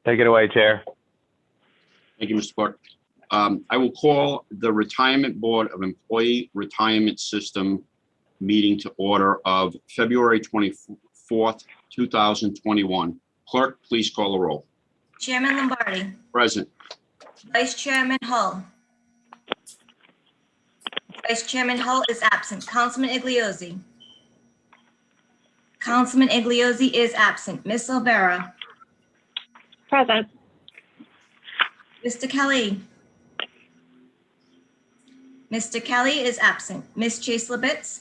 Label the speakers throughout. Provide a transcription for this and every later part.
Speaker 1: Take it away, Chair.
Speaker 2: Thank you, Mr. Clerk. I will call the Retirement Board of Employee Retirement System meeting to order of February 24th, 2021. Clerk, please call the roll.
Speaker 3: Chairman Lombardi.
Speaker 2: Present.
Speaker 3: Vice Chairman Hull. Vice Chairman Hull is absent. Councilman Igliozzi. Councilman Igliozzi is absent. Ms. Olvera.
Speaker 4: Present.
Speaker 3: Mr. Kelly. Mr. Kelly is absent. Ms. Chase Labitz.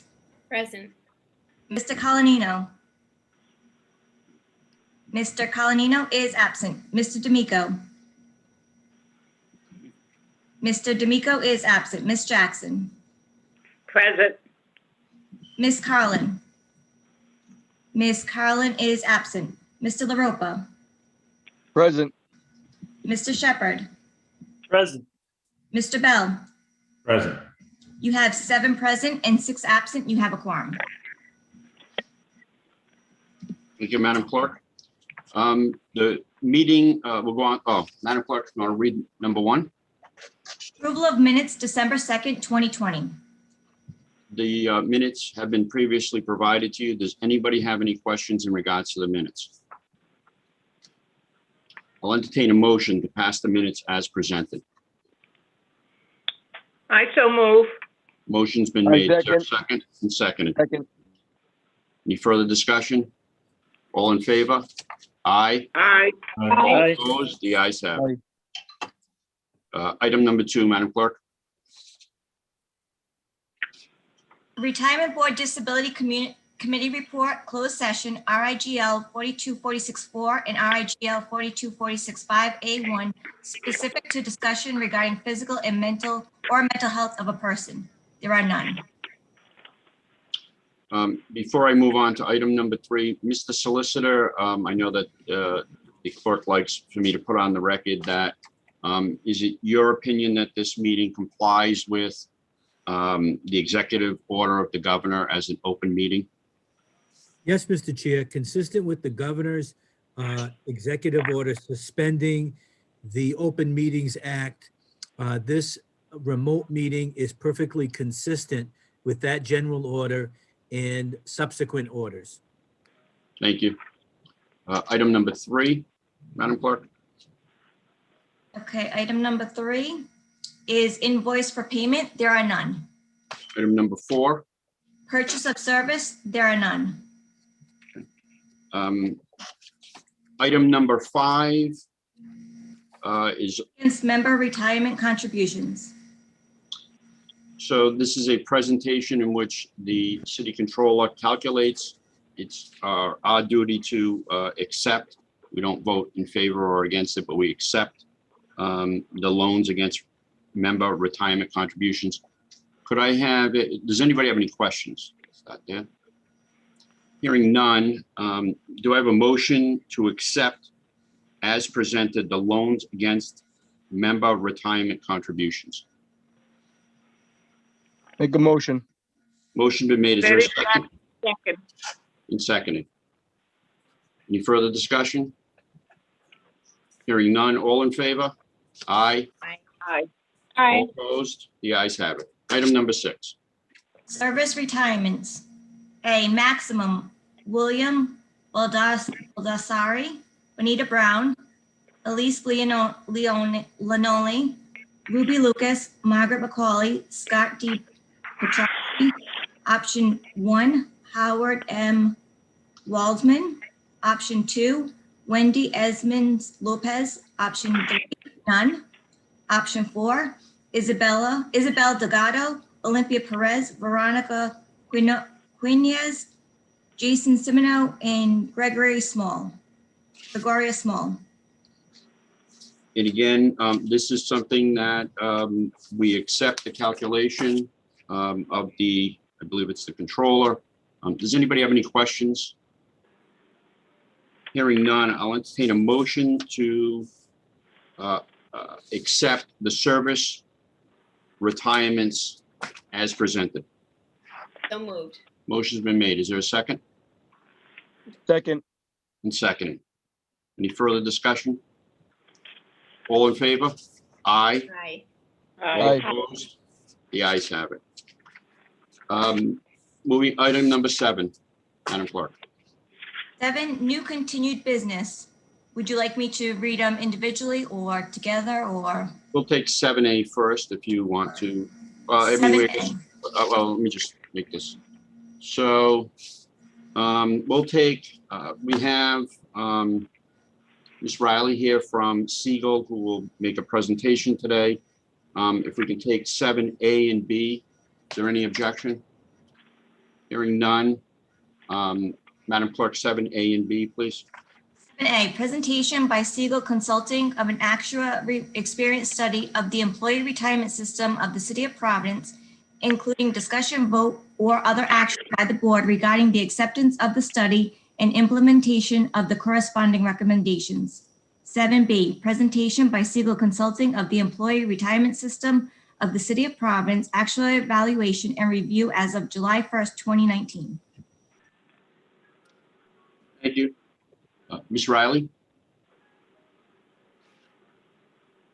Speaker 4: Present.
Speaker 3: Mr. Colanino. Mr. Colanino is absent. Mr. D'Amico. Mr. D'Amico is absent. Ms. Jackson.
Speaker 4: Present.
Speaker 3: Ms. Carlin. Ms. Carlin is absent. Mr. LaRopa.
Speaker 5: Present.
Speaker 3: Mr. Shepherd.
Speaker 6: Present.
Speaker 3: Mr. Bell.
Speaker 6: Present.
Speaker 3: You have 7 present and 6 absent. You have a quorum.
Speaker 2: Thank you, Madam Clerk. The meeting will go on. Oh, Madam Clerk, you want to read number 1?
Speaker 3: Approval of minutes, December 2nd, 2020.
Speaker 2: The minutes have been previously provided to you. Does anybody have any questions in regards to the minutes? I'll entertain a motion to pass the minutes as presented.
Speaker 4: I so move.
Speaker 2: Motion's been
Speaker 5: I
Speaker 2: made. Is there a
Speaker 5: second.
Speaker 2: second? And seconded.
Speaker 5: Second.
Speaker 2: Any further discussion? All in favor? Aye.
Speaker 4: Aye.
Speaker 6: Aye.
Speaker 2: Opposed? The ayes have it.
Speaker 5: Aye.
Speaker 2: Item number 2, Madam Clerk.
Speaker 3: Retirement Board Disability Committee Report, closed session, RIGL 42464 and RIGL 42465A1, specific to discussion regarding physical and mental health of a person. There are none.
Speaker 2: Before I move on to item number 3, Mr. Solicitor, I know that the clerk likes for me to put on the record that is it your opinion that this meeting complies with the executive order of the governor as an open meeting?
Speaker 7: Yes, Mr. Chair, consistent with the governor's executive order suspending the Open Meetings Act, this remote meeting is perfectly consistent with that general order and subsequent orders.
Speaker 2: Thank you. Item number 3, Madam Clerk.
Speaker 3: Okay, item number 3 is invoice for payment. There are none.
Speaker 2: Item number 4.
Speaker 3: Purchase of service. There are none.
Speaker 2: Item number 5 is,
Speaker 3: Against member retirement contributions.
Speaker 2: so this is a presentation in which the city controller calculates. It's our duty to accept. We don't vote in favor or against it, but we accept the loans against member retirement contributions. Could I have it? Does anybody have any questions? Is that there? Hearing none, do I have a motion to accept as presented the loans against member retirement contributions?
Speaker 5: Make a motion.
Speaker 2: Motion been made. Is there a second?
Speaker 4: Second.
Speaker 2: And seconded. Any further discussion? Hearing none, all in favor? Aye.
Speaker 4: Aye.
Speaker 2: All opposed? The ayes have it. Item number 6.
Speaker 3: Service retirements. A maximum, William Baldassari, Bonita Brown, Elise Lanoli, Ruby Lucas, Margaret McCauley, Scott D. Petrosky. Option 1, Howard M. Waldman. Option 2, Wendy Esmond Lopez. Option 3, none. Option 4, Isabel Delgado, Olympia Perez, Veronica Quinez, Jason Simino, and Gregoria Small.
Speaker 2: And again, this is something that we accept the calculation of the, I believe it's the controller. Does anybody have any questions? Hearing none, I'll entertain a motion to accept the service retirements as presented.
Speaker 4: So moved.
Speaker 2: Motion's been made. Is there a second?
Speaker 5: Second.
Speaker 2: And seconded. Any further discussion? All in favor? Aye.
Speaker 4: Aye.
Speaker 2: All
Speaker 5: Aye.
Speaker 2: opposed? The ayes have it. Moving item number 7, Madam Clerk.
Speaker 3: 7, new continued business. Would you like me to read them individually or together or?
Speaker 2: We'll take 7A first if you want to. I mean,
Speaker 3: 7A.
Speaker 2: well, let me just make this. So we'll take, we have Ms. Riley here from Siegel, who will make a presentation today. If we can take 7A and B, is there any objection? Hearing none. Madam Clerk, 7A and B, please.
Speaker 3: 7A, presentation by Siegel Consulting of an actual experience study of the employee retirement system of the City of Providence, including discussion, vote, or other action by the board regarding the acceptance of the study and implementation of the corresponding recommendations. 7B, presentation by Siegel Consulting of the employee retirement system of the City of Providence, actual evaluation and review as of July 1st, 2019.
Speaker 2: Thank you. Ms. Riley?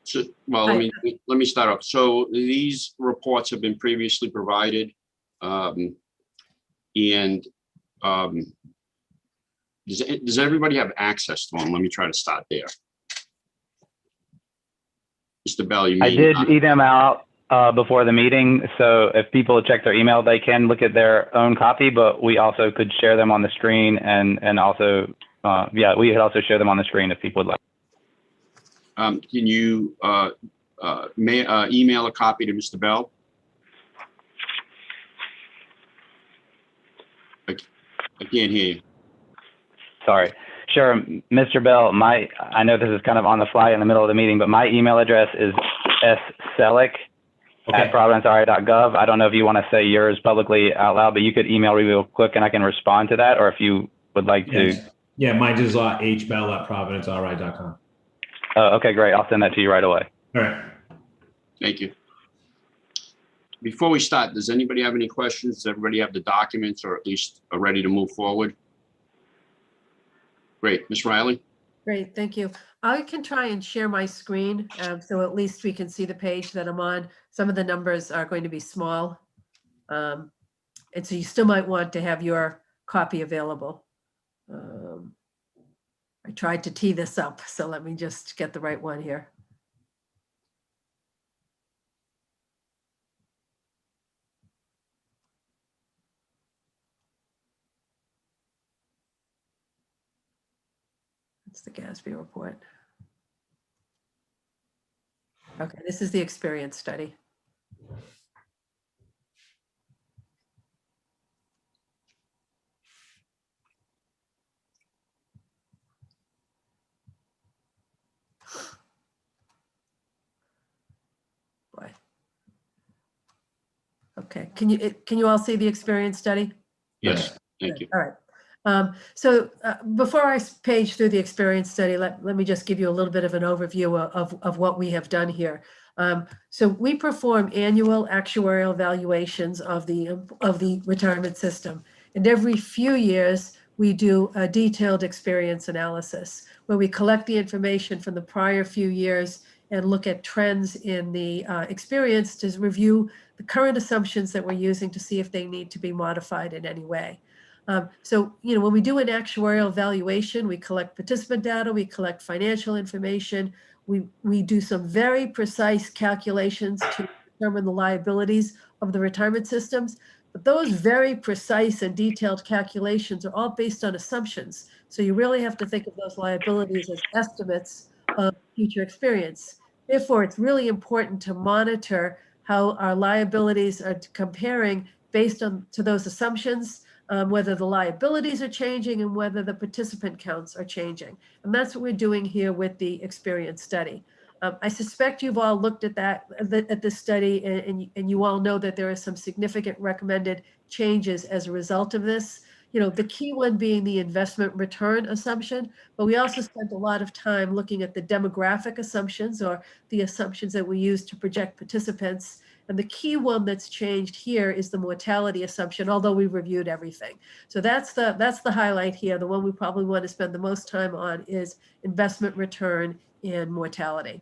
Speaker 2: So, well, let me start off. So these reports have been previously provided. Does everybody have access to them? Let me try to start there. Mr. Bell, you
Speaker 1: I
Speaker 2: mean?
Speaker 1: did eat them out before the meeting, so if people check their email, they can look at their own copy, but we also could share them on the screen and also, yeah, we could also share them on the screen if people would like.
Speaker 2: Can you email a copy to Mr. Bell? I can't hear you.
Speaker 1: Sorry. Sure, Mr. Bell, I know this is kind of on the fly in the middle of the meeting, but my email address is ssellick@providencera.gov. I don't know if you want to say yours publicly out loud, but you could email me real quick and I can respond to that, or if you would like to.
Speaker 6: Yeah, mine is hbell@providencera.com.
Speaker 1: Okay, great. I'll send that to you right away.
Speaker 6: All right.
Speaker 2: Thank you. Before we start, does anybody have any questions? Does everybody have the documents or at least are ready to move forward? Great. Ms. Riley?
Speaker 8: Great, thank you. I can try and share my screen, so at least we can see the page that I'm on. Some of the numbers are going to be small. And so you still might want to have your copy available. I tried to tee this up, so let me just get the right one here. It's the GASB report. Okay, this is the experience study. Boy. Okay, can you all see the experience study?
Speaker 2: Yes. Thank you.
Speaker 8: All right. So before I page through the experience study, let me just give you a little bit of an overview of what we have done here. So we perform annual actuarial valuations of the retirement system. And every few years, we do a detailed experience analysis where we collect the information from the prior few years and look at trends in the experience to review the current assumptions that we're using to see if they need to be modified in any way. So, when we do an actuarial valuation, we collect participant data, we collect financial information, we do some very precise calculations to determine the liabilities of the retirement systems. But those very precise and detailed calculations are all based on assumptions. So you really have to think of those liabilities as estimates of future experience. Therefore, it's really important to monitor how our liabilities are comparing based on to those assumptions, whether the liabilities are changing and whether the participant counts are changing. And that's what we're doing here with the experience study. I suspect you've all looked at this study and you all know that there are some significant recommended changes as a result of this. The key one being the investment return assumption, but we also spent a lot of time looking at the demographic assumptions or the assumptions that we use to project participants. And the key one that's changed here is the mortality assumption, although we reviewed everything. So that's the highlight here. The one we probably want to spend the most time on is investment return and mortality.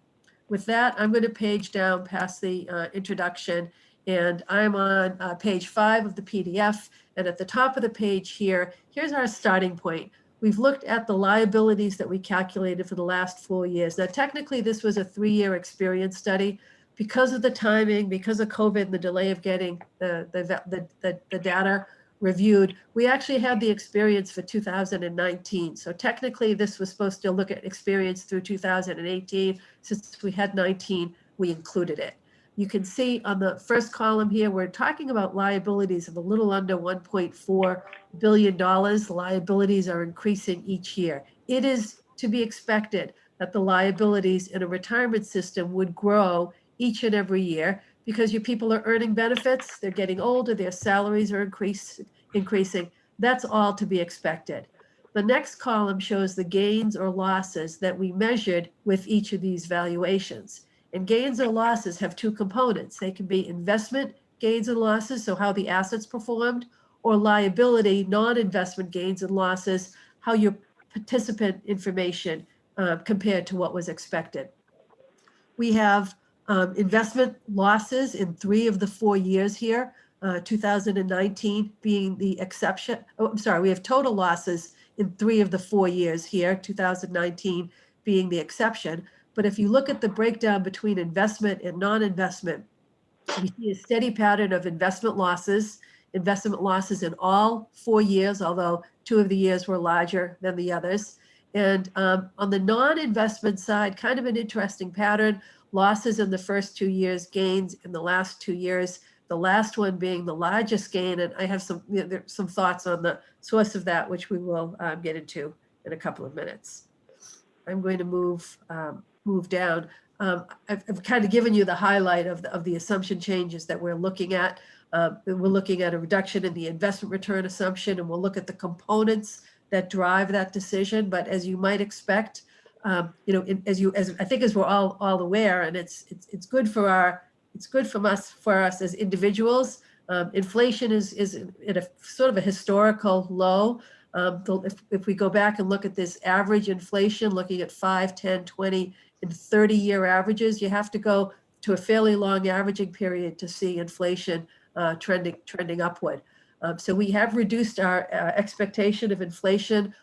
Speaker 8: with that, I'm going to page down past the introduction, and I'm on page 5 of the PDF. And at the top of the page here, here's our starting point. We've looked at the liabilities that we calculated for the last 4 years. Now, technically, this was a 3-year experience study. Because of the timing, because of COVID and the delay of getting the data reviewed, we actually had the experience for 2019. So technically, this was supposed to look at experience through 2018. Since we had 19, we included it. You can see on the first column here, we're talking about liabilities of a little under $1.4 billion. Liabilities are increasing each year. It is to be expected that the liabilities in a retirement system would grow each and every year because your people are earning benefits, they're getting older, their salaries are increasing. That's all to be expected. The next column shows the gains or losses that we measured with each of these valuations. And gains or losses have 2 components. They can be investment gains and losses, so how the assets performed, or liability, non-investment gains and losses, how your participant information compared to what was expected. We have investment losses in 3 of the 4 years here, 2019 being the exception. Oh, I'm sorry, we have total losses in 3 of the 4 years here, 2019 being the exception. But if you look at the breakdown between investment and non-investment, we see a steady pattern of investment losses in all 4 years, although 2 of the years were larger than the others. And on the non-investment side, kind of an interesting pattern, losses in the first 2 years, gains in the last 2 years, the last one being the largest gain. And I have some thoughts on the source of that, which we will get into in a couple of minutes. I'm going to move down. I've kind of given you the highlight of the assumption changes that we're looking at. We're looking at a reduction in the investment return assumption, and we'll look at the components that drive that decision. But as you might expect, as I think as we're all aware, and it's good for us as individuals. Inflation is at a sort of a historical low. If we go back and look at this average inflation, looking at 5, 10, 20, and 30-year averages, you have to go to a fairly long averaging period to see inflation trending upward. So we have reduced our expectation of inflation,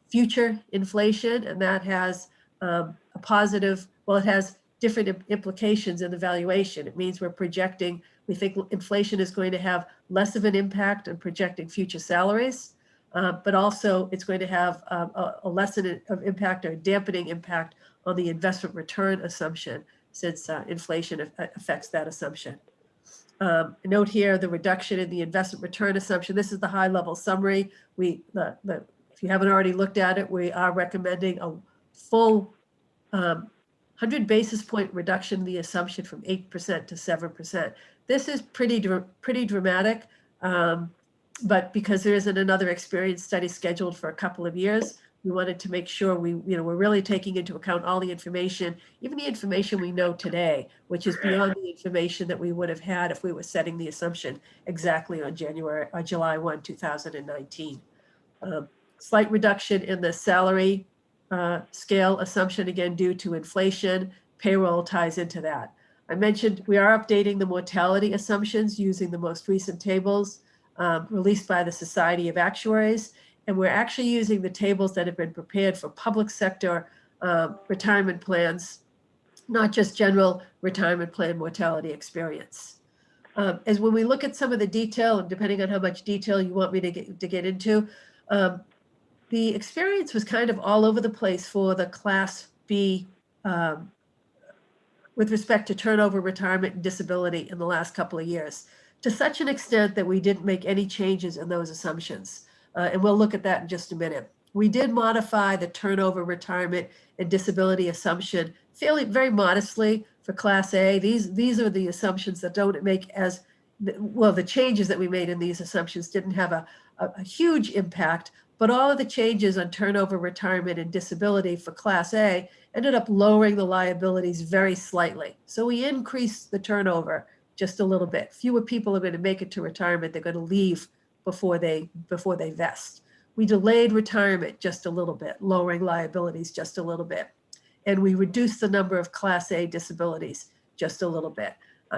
Speaker 8: future inflation, and that has a positive, well, it has different implications in the valuation. It means we think inflation is going to have less of an impact on projecting future salaries, but also it's going to have a less of impact or a dampening impact on the investment return assumption, since inflation affects that assumption. Note here the reduction in the investment return assumption. This is the high-level summary. If you haven't already looked at it, we are recommending a full 100 basis point reduction in the assumption from 8% to 7%. This is pretty dramatic, but because there isn't another experience study scheduled for a couple of years, we wanted to make sure we're really taking into account all the information, even the information we know today, which is beyond the information that we would have had if we were setting the assumption exactly on July 1, 2019. Slight reduction in the salary scale assumption, again, due to inflation. Payroll ties into that. I mentioned we are updating the mortality assumptions using the most recent tables released by the Society of Actuaries. And we're actually using the tables that have been prepared for public sector retirement plans, not just general retirement plan mortality experience. As when we look at some of the detail, and depending on how much detail you want me to get into, the experience was kind of all over the place for the Class B with respect to turnover, retirement, and disability in the last couple of years, to such an extent that we didn't make any changes in those assumptions. And we'll look at that in just a minute. We did modify the turnover, retirement, and disability assumption very modestly for Class A. These are the assumptions that don't make the changes that we made in these assumptions didn't have a huge impact, but all of the changes on turnover, retirement, and disability for Class A ended up lowering the liabilities very slightly. So we increased the turnover just a little bit. Fewer people are going to make it to retirement. They're going to leave before they vest. We delayed retirement just a little bit, lowering liabilities just a little bit. and we reduced the number of Class A disabilities just a little bit.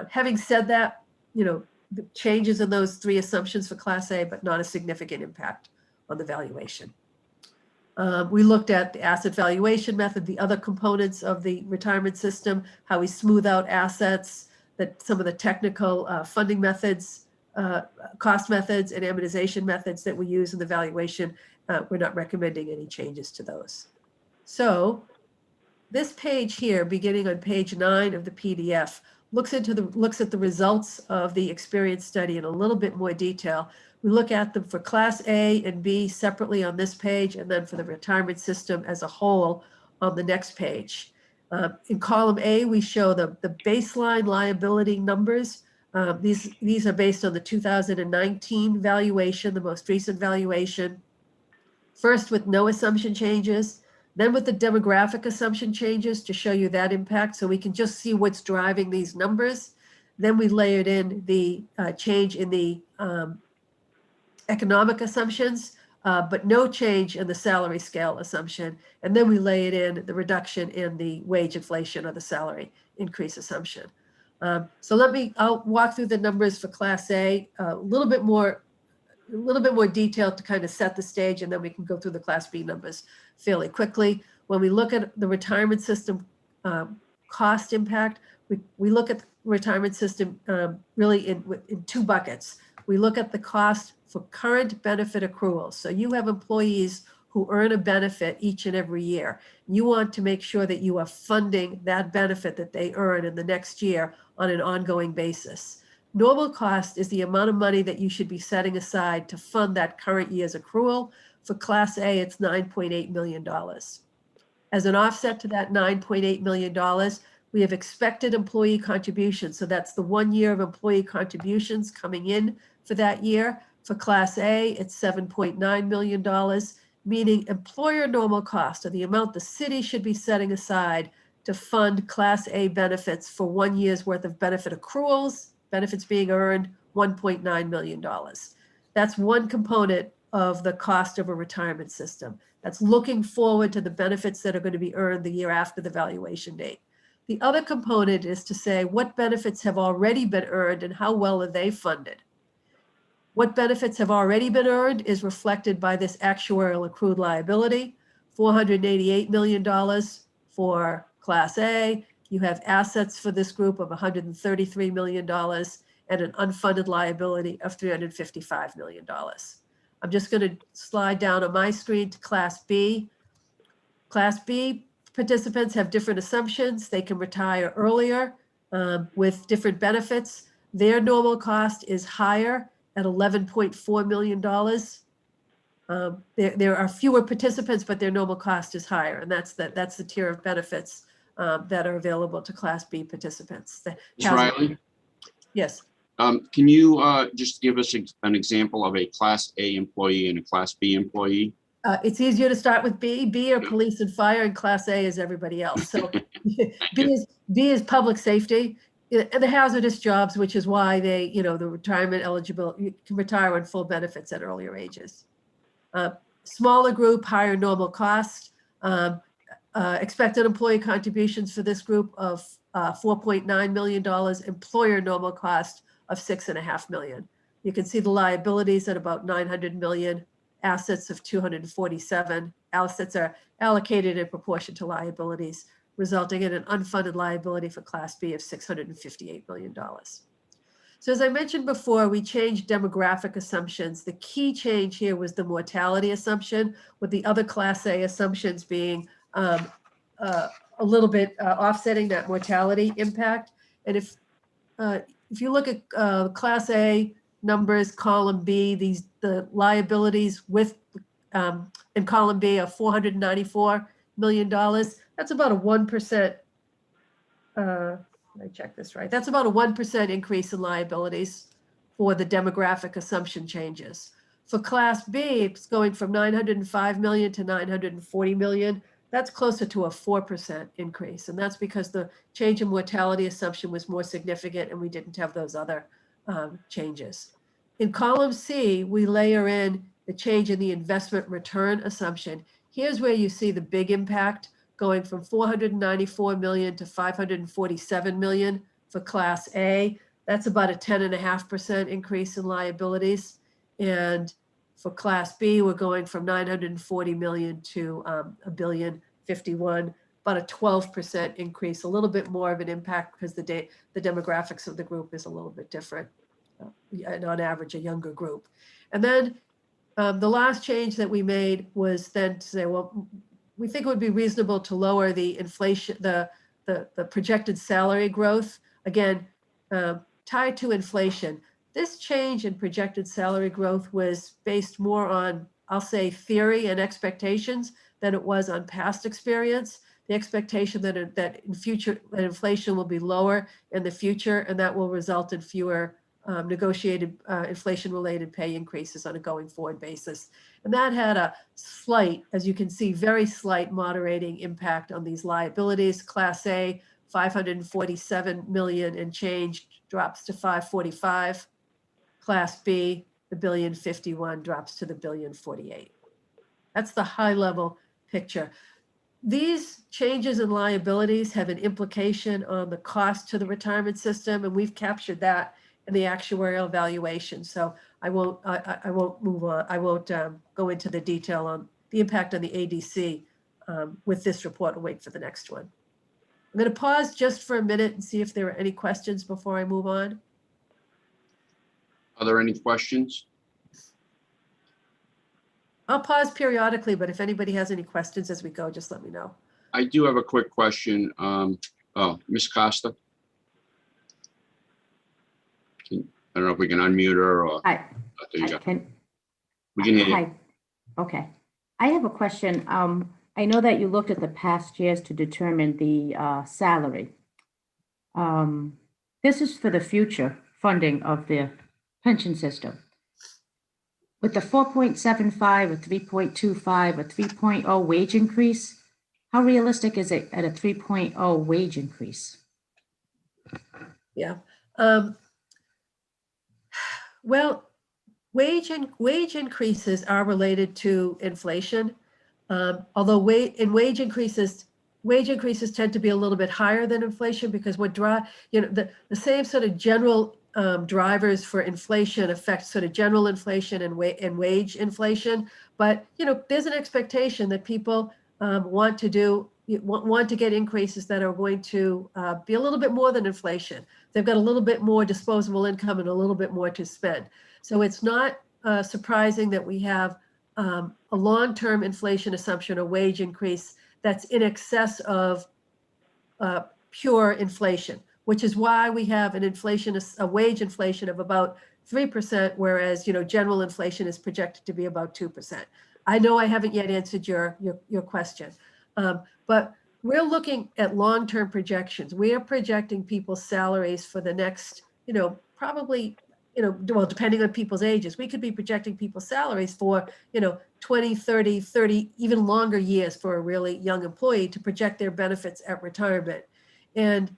Speaker 8: Having said that, the changes in those 3 assumptions for Class A, but not a significant impact on the valuation. We looked at the asset valuation method, the other components of the retirement system, how we smooth out assets, that some of the technical funding methods, cost methods and amortization methods that we use in the valuation. We're not recommending any changes to those. So this page here, beginning on page 9 of the PDF, looks at the results of the experience study in a little bit more detail. We look at them for Class A and B separately on this page, and then for the retirement system as a whole on the next page. In column A, we show the baseline liability numbers. These are based on the 2019 valuation, the most recent valuation. First with no assumption changes, then with the demographic assumption changes to show you that impact, so we can just see what's driving these numbers. Then we layered in the change in the economic assumptions, but no change in the salary scale assumption. And then we layered in the reduction in the wage inflation or the salary increase assumption. So I'll walk through the numbers for Class A, a little bit more detailed to kind of set the stage, and then we can go through the Class B numbers fairly quickly. When we look at the retirement system cost impact, we look at the retirement system really in 2 buckets. We look at the cost for current benefit accruals. So you have employees who earn a benefit each and every year. You want to make sure that you are funding that benefit that they earn in the next year on an ongoing basis. Normal cost is the amount of money that you should be setting aside to fund that current year's accrual. For Class A, it's $9.8 million. As an offset to that $9.8 million, we have expected employee contributions. So that's the 1 year of employee contributions coming in for that year. For Class A, it's $7.9 million, meaning employer normal cost, or the amount the city should be setting aside to fund Class A benefits for 1 year's worth of benefit accruals, benefits being earned, $1.9 million. That's one component of the cost of a retirement system. That's looking forward to the benefits that are going to be earned the year after the valuation date. The other component is to say what benefits have already been earned and how well are they funded. What benefits have already been earned is reflected by this actuarial accrued liability, $488 million for Class A. You have assets for this group of $133 million and an unfunded liability of $355 million. I'm just going to slide down on my screen to Class B. Class B participants have different assumptions. They can retire earlier with different benefits. Their normal cost is higher at $11.4 million. There are fewer participants, but their normal cost is higher. And that's the tier of benefits that are available to Class B participants.
Speaker 2: Ms. Riley?
Speaker 8: Yes.
Speaker 2: Can you just give us an example of a Class A employee and a Class B employee?
Speaker 8: It's easier to start with B. B are police and fire, and Class A is everybody else. So B is public safety. The hazardous jobs, which is why they, the retirement eligible, you can retire on full benefits at earlier ages. Smaller group, higher normal cost. Expected employee contributions for this group of $4.9 million, employer normal cost of $6.5 million. You can see the liabilities at about $900 million, assets of 247. Assets are allocated in proportion to liabilities, resulting in an unfunded liability for Class B of $658 million. So as I mentioned before, we changed demographic assumptions. The key change here was the mortality assumption, with the other Class A assumptions being a little bit offsetting that mortality impact. And if you look at Class A numbers, column B, the liabilities with in column B of $494 million. That's about a 1%. I check this right. That's about a 1% increase in liabilities for the demographic assumption changes. For Class B, it's going from $905 million to $940 million. That's closer to a 4% increase. And that's because the change in mortality assumption was more significant and we didn't have those other changes. In column C, we layer in the change in the investment return assumption. Here's where you see the big impact. going from 494 million to 547 million for Class A. That's about a 10.5% increase in liabilities. And for Class B, we're going from 940 million to $1,051,000,000, about a 12% increase, a little bit more of an impact because the demographics of the group is a little bit different, and on average, a younger group. And then the last change that we made was then to say, well, we think it would be reasonable to lower the inflation, the projected salary growth, again, tied to inflation. This change in projected salary growth was based more on, I'll say, theory and expectations than it was on past experience. The expectation that inflation will be lower in the future, and that will result in fewer negotiated inflation-related pay increases on a going forward basis. And that had a slight, as you can see, very slight moderating impact on these liabilities. Class A, 547 million and change drops to 545. Class B, the $1,051,000,000 drops to the $1,048,000,000. That's the high level picture. These changes in liabilities have an implication on the cost to the retirement system, and we've captured that in the actuarial valuation. So I won't move on. I won't go into the detail on the impact on the ADC with this report. I'll wait for the next one. I'm going to pause just for a minute and see if there are any questions before I move on.
Speaker 2: Are there any questions?
Speaker 8: I'll pause periodically, but if anybody has any questions as we go, just let me know.
Speaker 2: I do have a quick question. Ms. Costa? I don't know if we can unmute her or.
Speaker 9: Hi.
Speaker 2: There you go.
Speaker 9: Can,
Speaker 2: We can hear you.
Speaker 9: hi. Okay. I have a question. I know that you looked at the past years to determine the salary. This is for the future funding of the pension system. With the 4.75 or 3.25 or 3.0 wage increase, how realistic is it at a 3.0 wage increase?
Speaker 8: Yeah. Well, wage increases are related to inflation. Although wage increases tend to be a little bit higher than inflation because the same sort of general drivers for inflation affect sort of general inflation and wage inflation. But there's an expectation that people want to get increases that are going to be a little bit more than inflation. They've got a little bit more disposable income and a little bit more to spend. So it's not surprising that we have a long-term inflation assumption, a wage increase that's in excess of pure inflation, which is why we have a wage inflation of about 3%, whereas general inflation is projected to be about 2%. I know I haven't yet answered your question, but we're looking at long-term projections. We are projecting people's salaries for the next, probably, well, depending on people's ages, we could be projecting people's salaries for, 20, 30, even longer years for a really young employee to project their benefits at retirement. And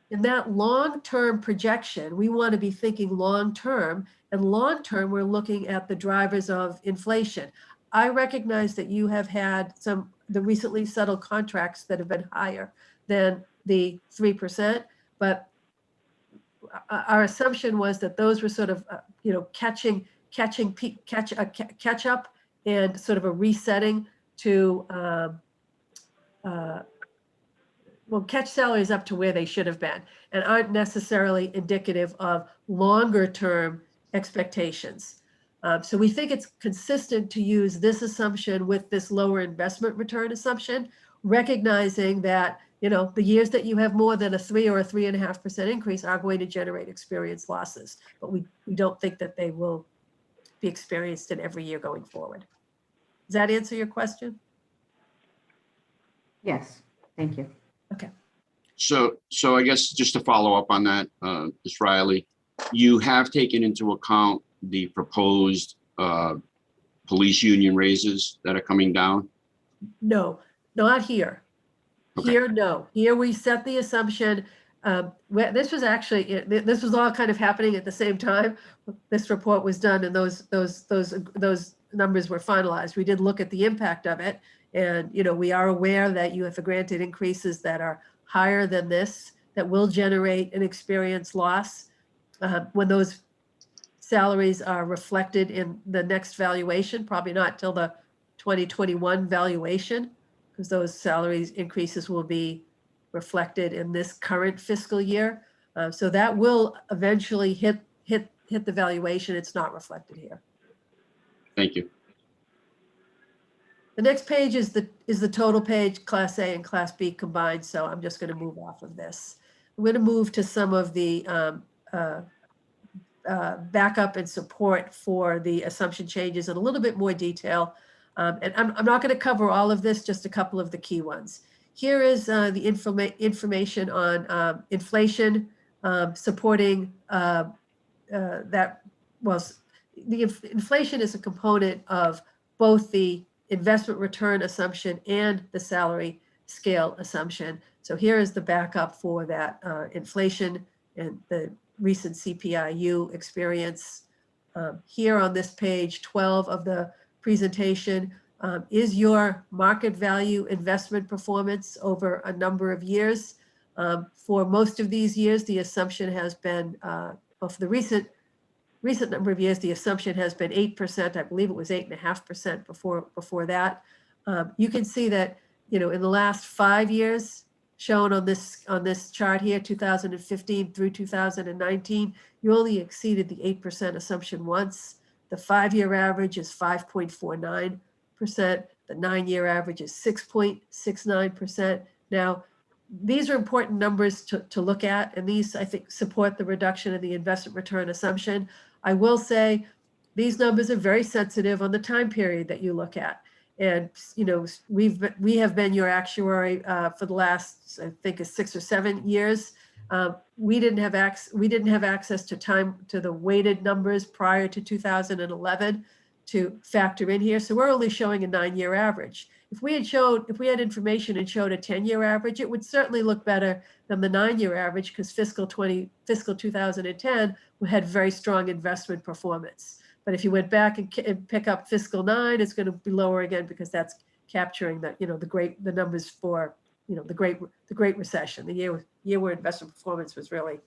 Speaker 8: in that long-term projection, we want to be thinking long-term, and long-term, we're looking at the drivers of inflation. I recognize that you have had the recently settled contracts that have been higher than the 3%, but our assumption was that those were sort of, catch up and sort of a resetting to, catch salaries up to where they should have been and aren't necessarily indicative of longer term expectations. So we think it's consistent to use this assumption with this lower investment return assumption, recognizing that, the years that you have more than a 3 or a 3.5% increase are going to generate experience losses, but we don't think that they will be experienced in every year going forward. Does that answer your question?
Speaker 9: Yes, thank you.
Speaker 8: Okay.
Speaker 2: So I guess just to follow up on that, Ms. Riley, you have taken into account the proposed police union raises that are coming down?
Speaker 8: No, not here.
Speaker 2: Okay.
Speaker 8: Here, no. Here we set the assumption. This was all kind of happening at the same time. This report was done and those numbers were finalized. We did look at the impact of it, And, we are aware that you have granted increases that are higher than this, that will generate an experience loss. When those salaries are reflected in the next valuation, probably not till the 2021 valuation, because those salaries increases will be reflected in this current fiscal year. So that will eventually hit the valuation. It's not reflected here.
Speaker 2: Thank you.
Speaker 8: The next page is the total page, Class A and Class B combined. So I'm just going to move off of this. I'm going to move to some of the backup and support for the assumption changes in a little bit more detail. And I'm not going to cover all of this, just a couple of the key ones. Here is the information on inflation supporting that. Well, the inflation is a component of both the investment return assumption and the salary scale assumption. So here is the backup for that inflation and the recent CPIU experience. Here on this page 12 of the presentation is your market value investment performance over a number of years. For most of these years, the assumption has been, well, for the recent number of years, the assumption has been 8%. I believe it was 8.5% before that. You can see that, in the last 5 years, shown on this chart here, 2015 through 2019, you only exceeded the 8% assumption once. The 5-year average is 5.49%. The 9-year average is 6.69%. Now, these are important numbers to look at, and these, I think, support the reduction in the investment return assumption. I will say these numbers are very sensitive on the time period that you look at. And, we have been your actuary for the last, I think, 6 or 7 years. We didn't have access to the weighted numbers prior to 2011 to factor in here. So we're only showing a 9-year average. If we had information and showed a 10-year average, it would certainly look better than the 9-year average, because fiscal 2010 had very strong investment performance. But if you went back and pick up fiscal 9, it's going to be lower again, because that's capturing the numbers for the Great Recession, the year where investment performance was really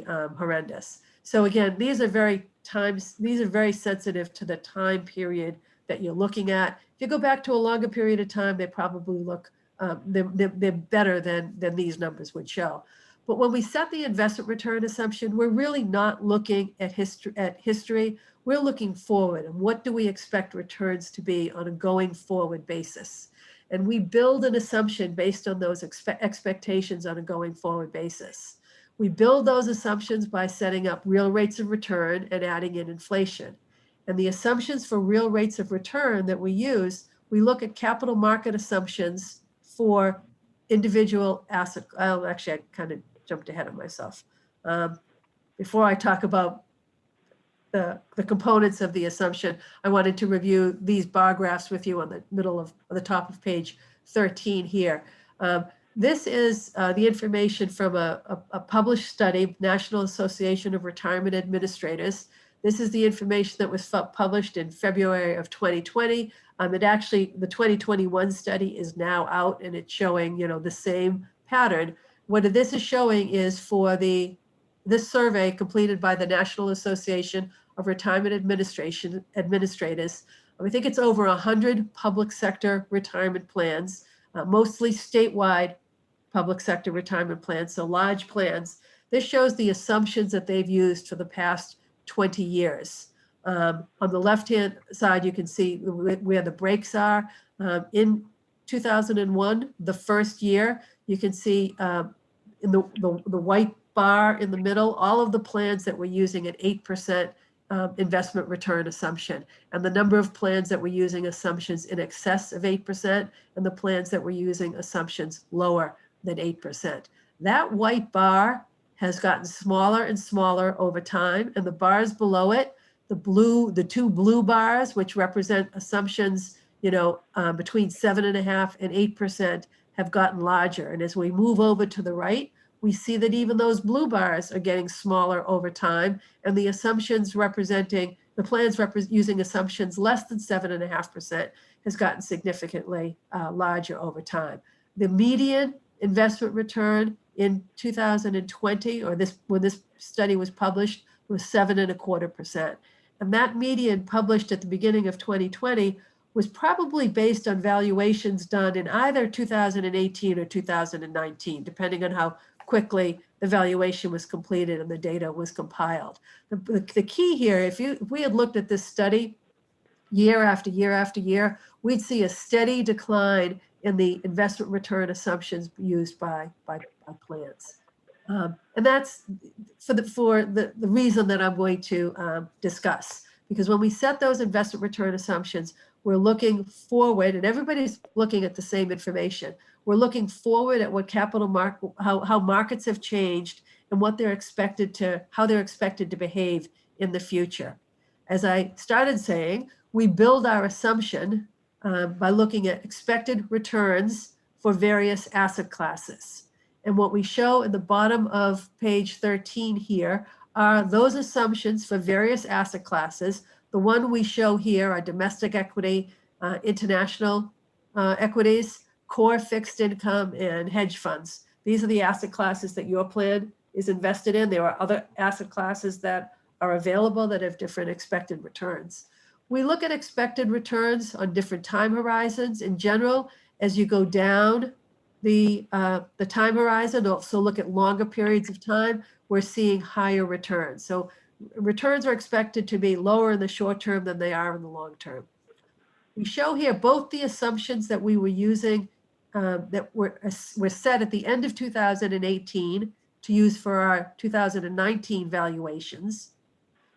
Speaker 8: horrendous. So again, these are very sensitive to the time period that you're looking at. If you go back to a longer period of time, they probably look they're better than these numbers would show. But when we set the investment return assumption, we're really not looking at history. We're looking forward, and what do we expect returns to be on a going forward basis? And we build an assumption based on those expectations on a going forward basis. We build those assumptions by setting up real rates of return and adding in inflation. And the assumptions for real rates of return that we use, we look at capital market assumptions for individual asset. Actually, I kind of jumped ahead of myself. Before I talk about the components of the assumption, I wanted to review these bar graphs with you on the top of page 13 here. This is the information from a published study, National Association of Retirement Administrators. This is the information that was published in February of 2020. The 2021 study is now out, and it's showing, the same pattern. What this is showing is for this survey completed by the National Association of Retirement Administrators. I think it's over 100 public sector retirement plans, mostly statewide public sector retirement plans, so large plans. This shows the assumptions that they've used for the past 20 years. On the left-hand side, you can see where the breaks are. In 2001, the first year, you can see in the white bar in the middle, all of the plans that were using an 8% investment return assumption, and the number of plans that were using assumptions in excess of 8%, and the plans that were using assumptions lower than 8%. That white bar has gotten smaller and smaller over time, and the bars below it, the two blue bars, which represent assumptions, between 7.5% and 8%, have gotten larger. And as we move over to the right, we see that even those blue bars are getting smaller over time, and the assumptions representing the plans using assumptions less than 7.5% has gotten significantly larger over time. The median investment return in 2020, or when this study was published, was 7.25%. And that median published at the beginning of 2020 was probably based on valuations done in either 2018 or 2019, depending on how quickly the valuation was completed and the data was compiled. The key here, if we had looked at this study year after year after year, we'd see a steady decline in the investment return assumptions used by plans. And that's for the reason that I'm going to discuss. Because when we set those investment return assumptions, we're looking forward, and everybody's looking at the same information. We're looking forward at what how markets have changed and what how they're expected to behave in the future. As I started saying, we build our assumption by looking at expected returns for various asset classes. And what we show in the bottom of page 13 here are those assumptions for various asset classes. The one we show here are domestic equity, international equities, core fixed income, and hedge funds. These are the asset classes that your plan is invested in. There are other asset classes that are available that have different expected returns. We look at expected returns on different time horizons. In general, as you go down the time horizon, also look at longer periods of time, we're seeing higher returns. So returns are expected to be lower in the short term than they are in the long term. We show here both the assumptions that we were using that were set at the end of 2018 to use for our 2019 valuations.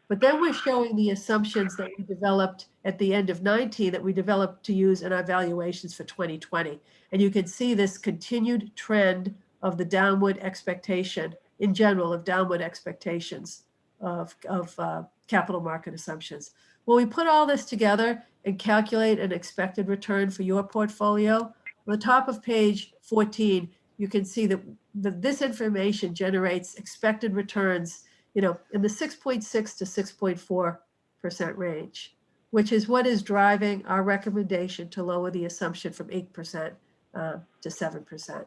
Speaker 8: But then we're showing the assumptions that we developed at the end of 19 that we developed to use in our valuations for 2020. And you can see this continued trend of the downward expectation in general of downward expectations of capital market assumptions. When we put all this together and calculate an expected return for your portfolio, on the top of page 14, you can see that this information generates expected returns, in the 6.6 to 6.4% range, which is what is driving our recommendation to lower the assumption from 8% to 7%.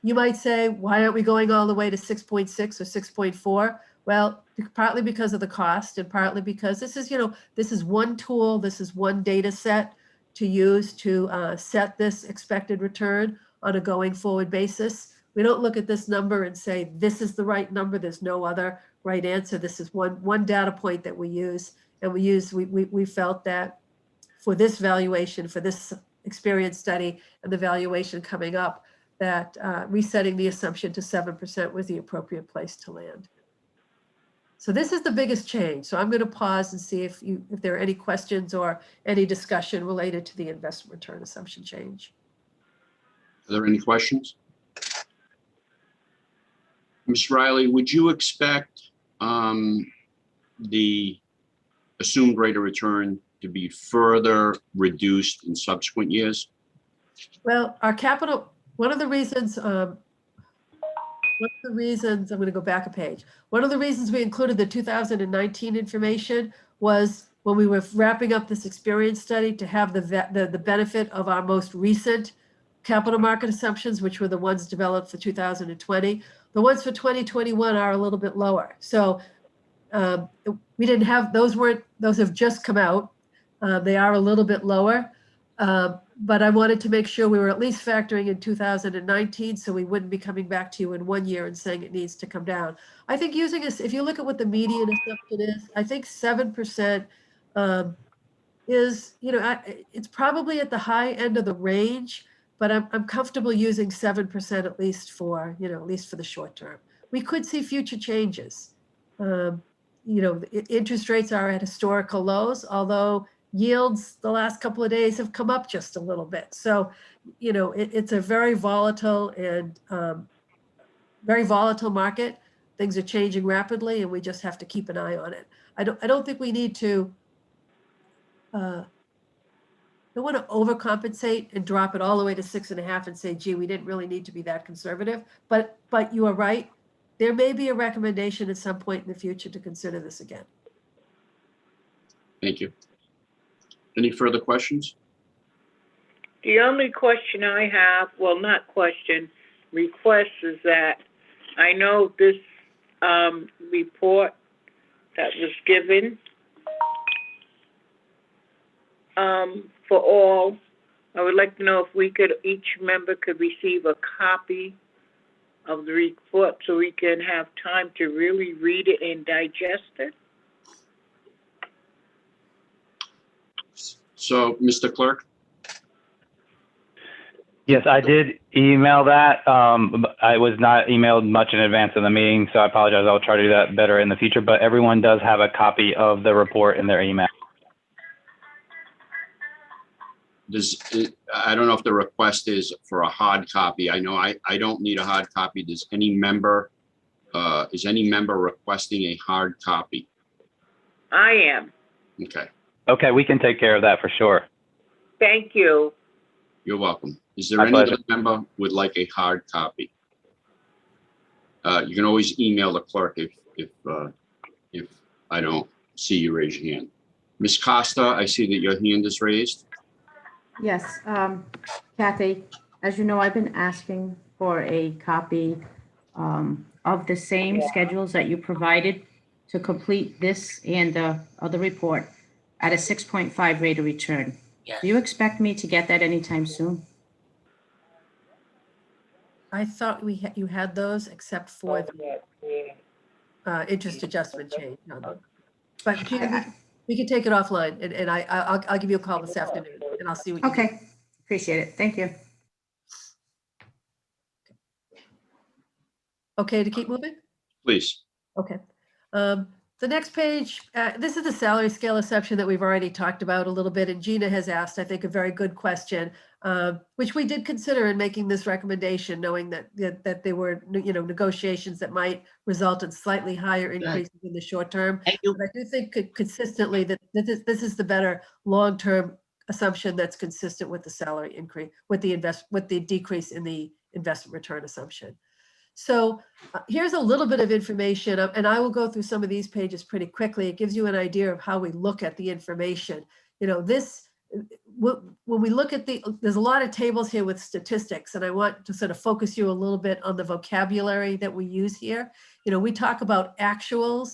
Speaker 8: You might say, why aren't we going all the way to 6.6 or 6.4? Well, partly because of the cost and partly because this is one tool, this is one data set to use to set this expected return on a going forward basis. We don't look at this number and say, this is the right number. There's no other right answer. This is one data point that we use. And we felt that for this valuation, for this experience study and the valuation coming up, that resetting the assumption to 7% was the appropriate place to land. So this is the biggest change. So I'm going to pause and see if there are any questions or any discussion related to the investment return assumption change.
Speaker 2: Are there any questions? Ms. Riley, would you expect the assumed rate of return to be further reduced in subsequent years?
Speaker 8: Well, our capital, one of the reasons, I'm going to go back a page. One of the reasons we included the 2019 information was when we were wrapping up this experience study to have the benefit of our most recent capital market assumptions, which were the ones developed for 2020. The ones for 2021 are a little bit lower. So we didn't have, those have just come out. They are a little bit lower. But I wanted to make sure we were at least factoring in 2019 so we wouldn't be coming back to you in 1 year and saying it needs to come down. I think using this, if you look at what the median assumption is, I think 7% is, it's probably at the high end of the range, but I'm comfortable using 7% at least for the short term. We could see future changes. Interest rates are at historical lows, although yields the last couple of days have come up just a little bit. So, it's a very volatile and very volatile market. Things are changing rapidly, and we just have to keep an eye on it. I don't think we need to. Don't want to overcompensate and drop it all the way to 6.5 and say, gee, we didn't really need to be that conservative. But you are right. There may be a recommendation at some point in the future to consider this again.
Speaker 2: Thank you. Any further questions?
Speaker 10: The only question I have, well, not question, request is that I know this report that was given for all, I would like to know if we could, each member could receive a copy of the report so we can have time to really read it and digest it.
Speaker 2: So, Mr. Clerk?
Speaker 1: Yes, I did email that. But I was not emailed much in advance of the meeting, so I apologize. I'll try to do that better in the future, but everyone does have a copy of the report in their email.
Speaker 2: I don't know if the request is for a hard copy. I know I don't need a hard copy. Does any member, is any member requesting a hard copy?
Speaker 10: I am.
Speaker 2: Okay,
Speaker 1: Okay, we can take care of that for sure.
Speaker 10: Thank you.
Speaker 2: you're welcome. Is there
Speaker 1: My
Speaker 2: any
Speaker 1: pleasure.
Speaker 2: other member would like a hard copy? You can always email the clerk if I don't see you raise your hand. Ms. Costa, I see that your hand is raised.
Speaker 9: Yes, Kathy, as you know, I've been asking for a copy of the same schedules that you provided to complete this and the other report at a 6.5 rate of return. Do you expect me to get that anytime soon?
Speaker 8: I thought you had those except for the interest adjustment change. But Gina, we can take it offline and I'll give you a call this afternoon and I'll see what you need.
Speaker 9: Okay, appreciate it. Thank you.
Speaker 8: Okay to keep moving?
Speaker 2: Please.
Speaker 8: Okay. The next page, this is the salary scale assumption that we've already talked about a little bit, and Gina has asked, I think, a very good question, which we did consider in making this recommendation, knowing that there were, negotiations that might result in slightly higher increases in the short term. But I do think consistently that this is the better long-term assumption that's consistent with the salary increase, with the decrease in the investment return assumption. So here's a little bit of information, and I will go through some of these pages pretty quickly. It gives you an idea of how we look at the information. When we look at there's a lot of tables here with statistics, and I want to sort of focus you a little bit on the vocabulary that we use here. We talk about actuals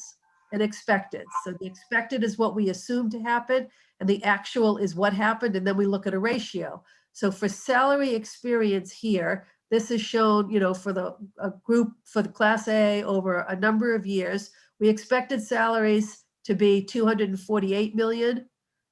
Speaker 8: and expected. So the expected is what we assume to happen, and the actual is what happened, and then we look at a ratio. So for salary experience here, this is shown, for the group for the Class A over a number of years. We expected salaries to be 248 million.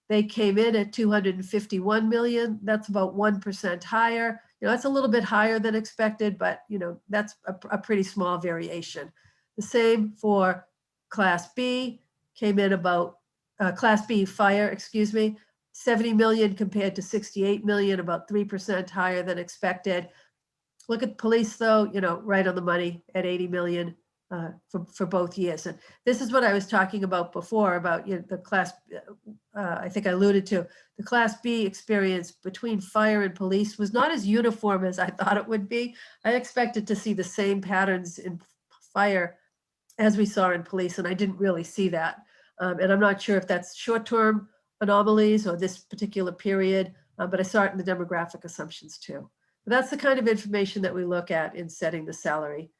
Speaker 8: They came in at 251 million. That's about 1% higher. That's a little bit higher than expected, but that's a pretty small variation. The same for Class B, came in about Class B fire, 70 million compared to 68 million, about 3% higher than expected. Look at police though, right on the money at 80 million for both years. And this is what I was talking about before about the class, I think I alluded to, the Class B experience between fire and police was not as uniform as I thought it would be. I expected to see the same patterns in fire as we saw in police, and I didn't really see that. And I'm not sure if that's short-term anomalies or this particular period, but I saw it in the demographic assumptions too. But that's the kind of information that we look at in setting the salary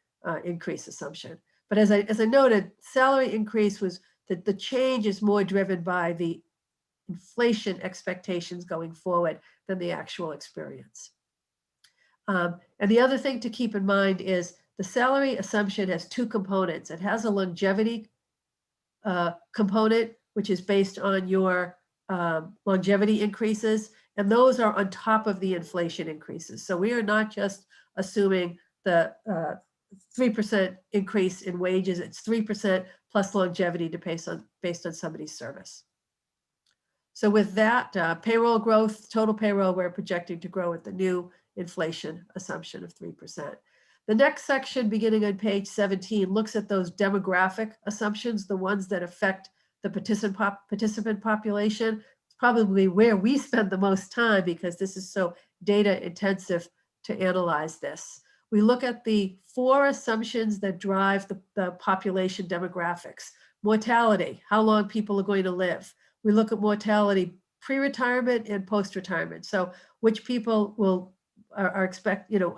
Speaker 8: increase assumption. But as I noted, salary increase was that the change is more driven by the inflation expectations going forward than the actual experience. And the other thing to keep in mind is the salary assumption has two components. It has a longevity component, which is based on your longevity increases, and those are on top of the inflation increases. So we are not just assuming the 3% increase in wages, it's 3% plus longevity based on somebody's service. So with that, payroll growth, total payroll, we're projecting to grow at the new inflation assumption of 3%. The next section, beginning on page 17, looks at those demographic assumptions, the ones that affect the participant population. It's probably where we spend the most time because this is so data intensive to analyze this. We look at the 4 assumptions that drive the population demographics. Mortality, how long people are going to live. We look at mortality pre-retirement and post-retirement. So which people are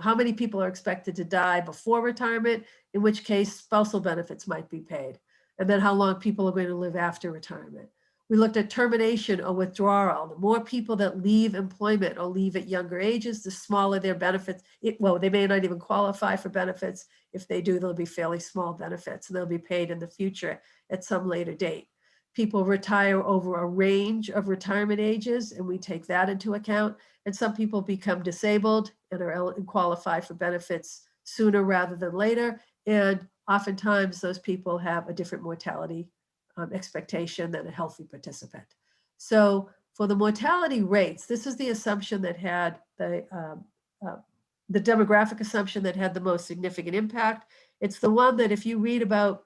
Speaker 8: how many people are expected to die before retirement, in which case spousal benefits might be paid, and then how long people are going to live after retirement. We looked at termination or withdrawal. The more people that leave employment or leave at younger ages, the smaller their benefits. They may not even qualify for benefits. If they do, they'll be fairly small benefits, and they'll be paid in the future at some later date. People retire over a range of retirement ages, and we take that into account. And some people become disabled and qualify for benefits sooner rather than later. And oftentimes those people have a different mortality expectation than a healthy participant. So for the mortality rates, this is the assumption that had the demographic assumption that had the most significant impact. It's the one that if you read about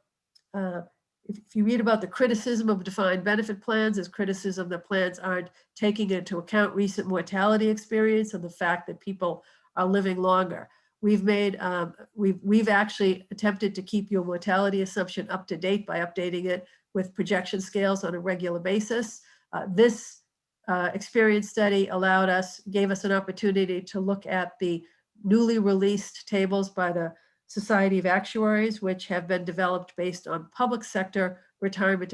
Speaker 8: the criticism of defined benefit plans, as criticism that plans aren't taking into account recent mortality experience and the fact that people are living longer. We've actually attempted to keep your mortality assumption up to date by updating it with projection scales on a regular basis. This experience study gave us an opportunity to look at the newly released tables by the Society of Actuaries, which have been developed based on public sector retirement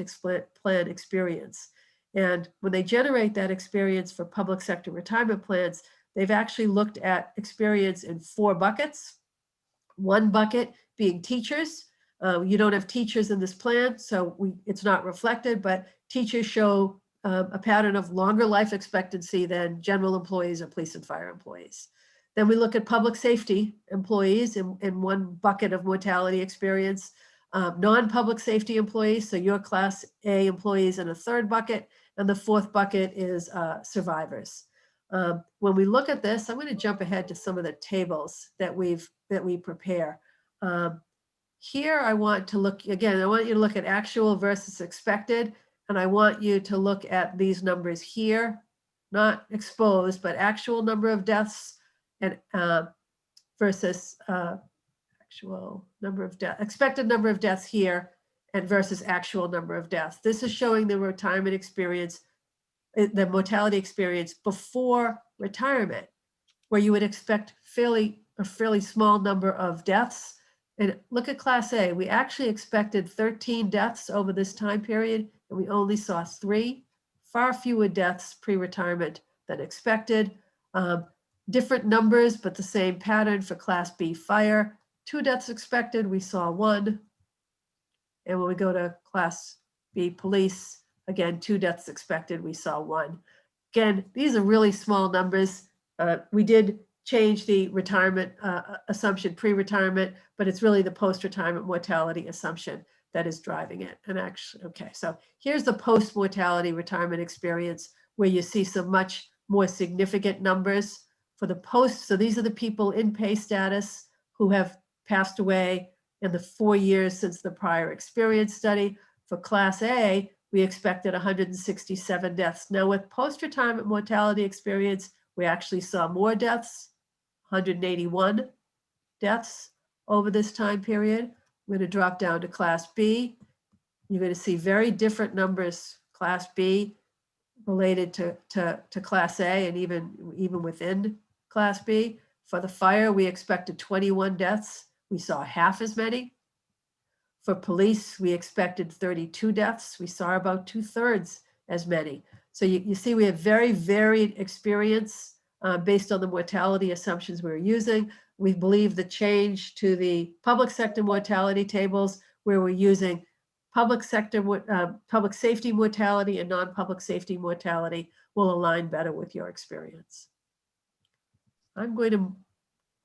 Speaker 8: plan experience. And when they generate that experience for public sector retirement plans, they've actually looked at experience in 4 buckets. One bucket being teachers. You don't have teachers in this plan, so it's not reflected, but teachers show a pattern of longer life expectancy than general employees or police and fire employees. Then we look at public safety employees in one bucket of mortality experience, non-public safety employees, so your Class A employees in a third bucket, and the 4th bucket is survivors. When we look at this, I'm going to jump ahead to some of the tables that we prepare. Here, I want you to look at actual versus expected, and I want you to look at these numbers here, not exposed, but actual number of deaths and versus actual number of deaths, expected number of deaths here, and versus actual number of deaths. This is showing the retirement experience, the mortality experience before retirement, where you would expect a fairly small number of deaths. And look at Class A. We actually expected 13 deaths over this time period, and we only saw 3. Far fewer deaths pre-retirement than expected. Different numbers, but the same pattern for Class B fire. 2 deaths expected, we saw 1. And when we go to Class B police, again, 2 deaths expected, we saw 1. Again, these are really small numbers. We did change the retirement assumption pre-retirement, but it's really the post-retirement mortality assumption that is driving it. And actually, okay, so here's the post-mortality retirement experience where you see some much more significant numbers for the post. So these are the people in pay status who have passed away in the 4 years since the prior experience study. For Class A, we expected 167 deaths. Now with post-retirement mortality experience, we actually saw more deaths, 181 deaths over this time period. We're going to drop down to Class B. You're going to see very different numbers, Class B related to Class A and even within Class B. For the fire, we expected 21 deaths. We saw half as many. For police, we expected 32 deaths. We saw about 2/3 as many. So you see we have very varied experience based on the mortality assumptions we were using. We believe the change to the public sector mortality tables where we're using public safety mortality and non-public safety mortality will align better with your experience. I'm going to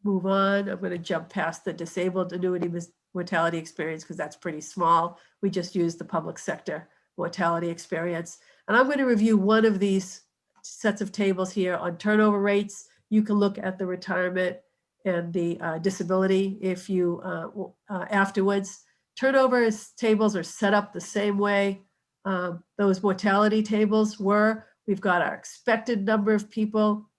Speaker 8: move on. I'm going to jump past the disabled annuity mortality experience because that's pretty small. We just used the public sector mortality experience. And I'm going to review one of these sets of tables here on turnover rates. You can look at the retirement and the disability if you afterwards. Turnover tables are set up the same way those mortality tables were. We've got our expected number of people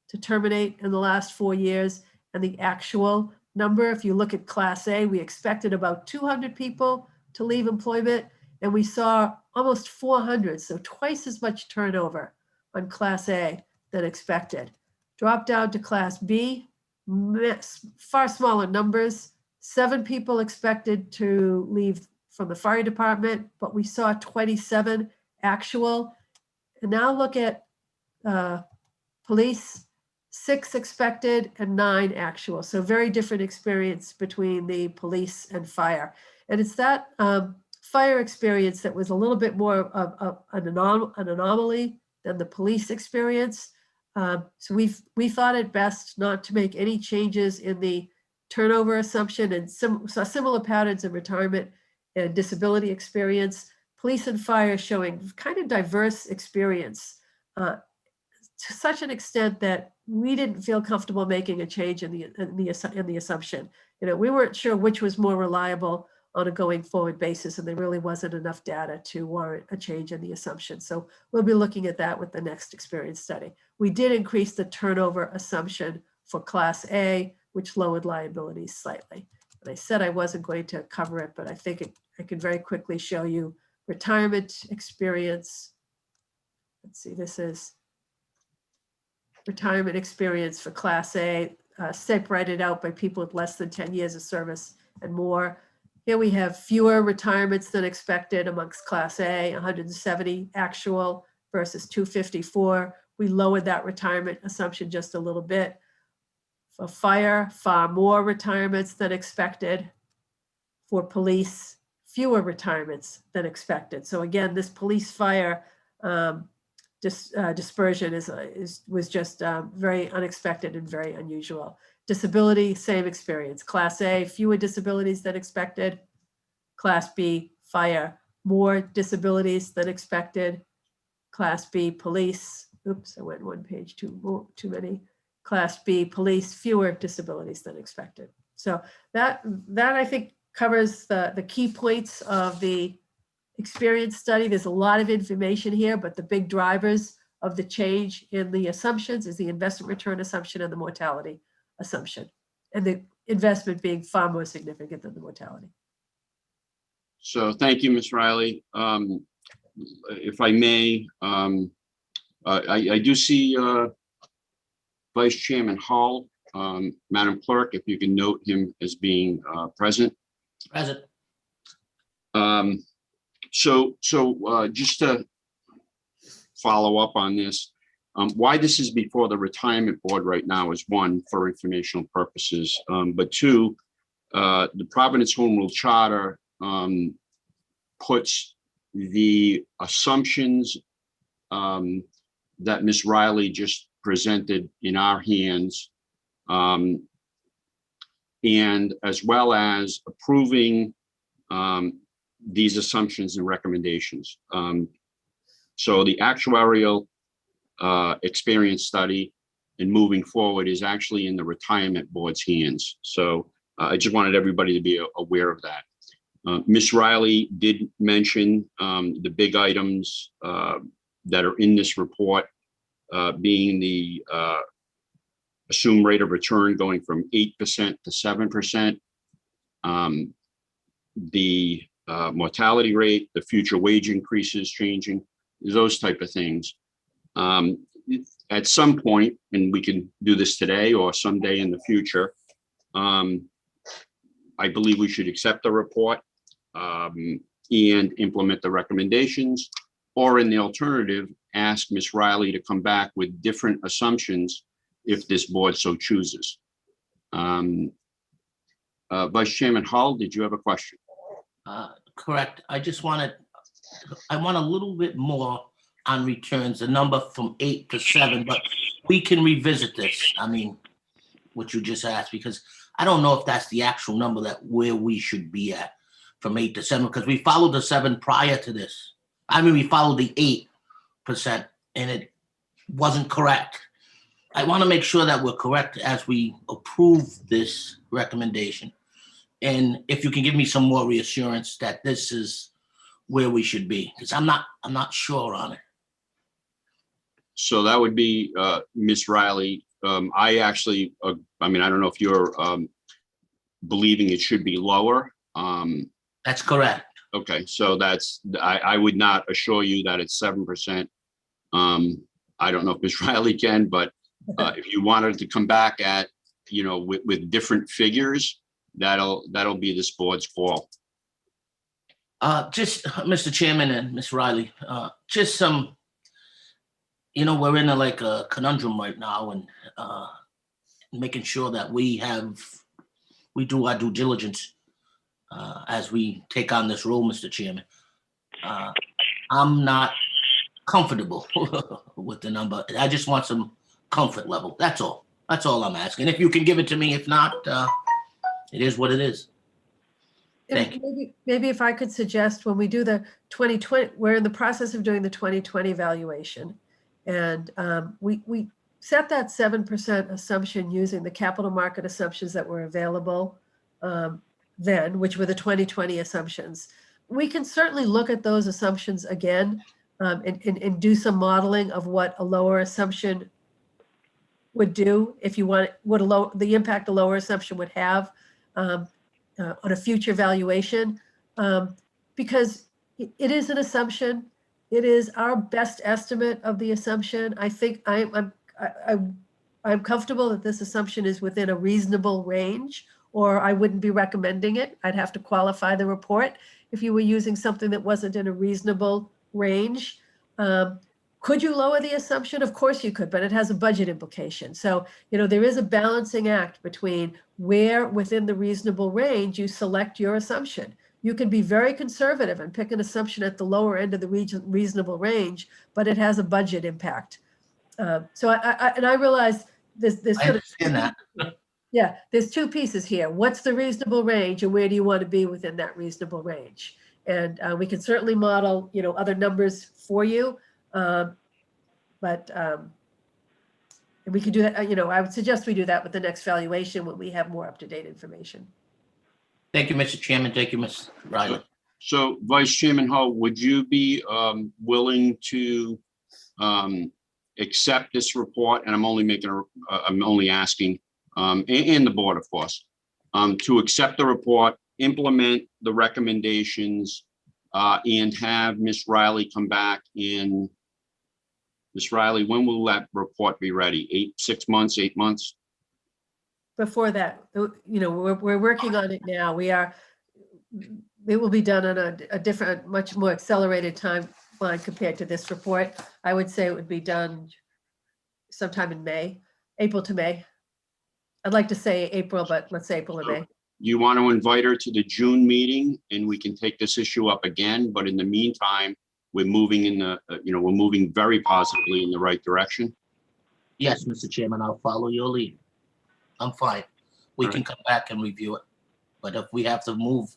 Speaker 8: to terminate in the last 4 years and the actual number. If you look at Class A, we expected about 200 people to leave employment, And we saw almost 400, so twice as much turnover on Class A than expected. Drop down to Class B, far smaller numbers. 7 people expected to leave from the fire department, but we saw 27 actual. And now look at police, 6 expected and 9 actual. So very different experience between the police and fire. And it's that fire experience that was a little bit more of an anomaly than the police experience. So we thought it best not to make any changes in the turnover assumption, and saw similar patterns in retirement and disability experience. Police and fire showing kind of diverse experience to such an extent that we didn't feel comfortable making a change in the assumption. We weren't sure which was more reliable on a going forward basis, and there really wasn't enough data to warrant a change in the assumption. So we'll be looking at that with the next experience study. We did increase the turnover assumption for Class A, which lowered liabilities slightly. And I said I wasn't going to cover it, but I think I can very quickly show you retirement experience. Let's see, this is retirement experience for Class A, separated out by people with less than 10 years of service and more. Here we have fewer retirements than expected amongst Class A, 170 actual versus 254. We lowered that retirement assumption just a little bit. For fire, far more retirements than expected. For police, fewer retirements than expected. So again, this police fire dispersion was just very unexpected and very unusual. Disability, same experience. Class A, fewer disabilities than expected. Class B, fire, more disabilities than expected. Class B, police, oops, I went one page too many. Class B, police, fewer disabilities than expected. So that I think covers the key points of the experience study. There's a lot of information here, but the big drivers of the change in the assumptions is the investment return assumption and the mortality assumption, and the investment being far more significant than the mortality.
Speaker 2: So thank you, Ms. Riley. If I may, I do see Vice Chairman Hall. Madam Clerk, if you can note him as being present.
Speaker 11: Present.
Speaker 2: So just to follow up on this, why this is before the retirement board right now is, one, for informational purposes, but two, the Providence Home Rule Charter puts the assumptions that Ms. Riley just presented in our hands, and as well as approving these assumptions and recommendations. So the actuarial experience study and moving forward is actually in the retirement board's hands. So I just wanted everybody to be aware of that. Ms. Riley did mention the big items that are in this report, being the assumed rate of return going from 8% to 7%, the mortality rate, the future wage increases changing, those type of things. At some point, and we can do this today or someday in the future, I believe we should accept the report and implement the recommendations, or in the alternative, ask Ms. Riley to come back with different assumptions if this board so chooses. Vice Chairman Hull, did you have a question?
Speaker 11: Correct. I want a little bit more on returns, the number from 8 to 7, but we can revisit this. I mean, what you just asked, because I don't know if that's the actual number where we should be at from 8 to 7, because we followed the 7 prior to this. I mean, we followed the 8% and it wasn't correct. I want to make sure that we're correct as we approve this recommendation. And if you can give me some more reassurance that this is where we should be, because I'm not sure on it.
Speaker 2: So that would be Ms. Riley. I actually, I mean, I don't know if you're believing it should be lower.
Speaker 11: That's correct.
Speaker 2: Okay, so that's, I would not assure you that it's 7%. I don't know if Ms. Riley can, but if you wanted to come back at, with different figures, that'll be this board's call.
Speaker 11: Just, Mr. Chairman and Ms. Riley, just some, we're in a conundrum right now, and making sure that we do our due diligence as we take on this role, Mr. Chairman. I'm not comfortable with the number. I just want some comfort level. That's all. That's all I'm asking. If you can give it to me, if not, it is what it is. Thank you.
Speaker 8: Maybe if I could suggest, when we do the 2020, we're in the process of doing the 2020 valuation. And we set that 7% assumption using the capital market assumptions that were available then, which were the 2020 assumptions. We can certainly look at those assumptions again and do some modeling of what a lower assumption would do, if you want, the impact a lower assumption would have on a future valuation, because it is an assumption. It is our best estimate of the assumption. I think I'm comfortable that this assumption is within a reasonable range, or I wouldn't be recommending it. I'd have to qualify the report if you were using something that wasn't in a reasonable range. Could you lower the assumption? Of course you could, but it has a budget implication. So, there is a balancing act between where within the reasonable range you select your assumption. You can be very conservative and pick an assumption at the lower end of the reasonable range, but it has a budget impact. So I realize there's
Speaker 11: I
Speaker 8: sort of,
Speaker 11: understand that.
Speaker 8: yeah, there's two pieces here. What's the reasonable range, and where do you want to be within that reasonable range? And we can certainly model, other numbers for you. But we could do that, I would suggest we do that with the next valuation when we have more up-to-date information.
Speaker 11: Thank you, Mr. Chairman. Thank you, Ms. Riley.
Speaker 2: So Vice Chairman Hull, would you be willing to accept this report? And I'm only asking, and the board, of course, to accept the report, implement the recommendations, and have Ms. Riley come back in. Ms. Riley, when will that report be ready? 6 months, 8 months?
Speaker 8: Before that, we're working on it now. It will be done on a different, much more accelerated timeline compared to this report. I would say it would be done sometime in May, April to May. I'd like to say April, but let's say April or May.
Speaker 2: You want to invite her to the June meeting, and we can take this issue up again, but in the meantime, we're moving we're moving very positively in the right direction.
Speaker 11: Yes, Mr. Chairman, I'll follow your lead. I'm fine. We can come back and review it. But if we have to move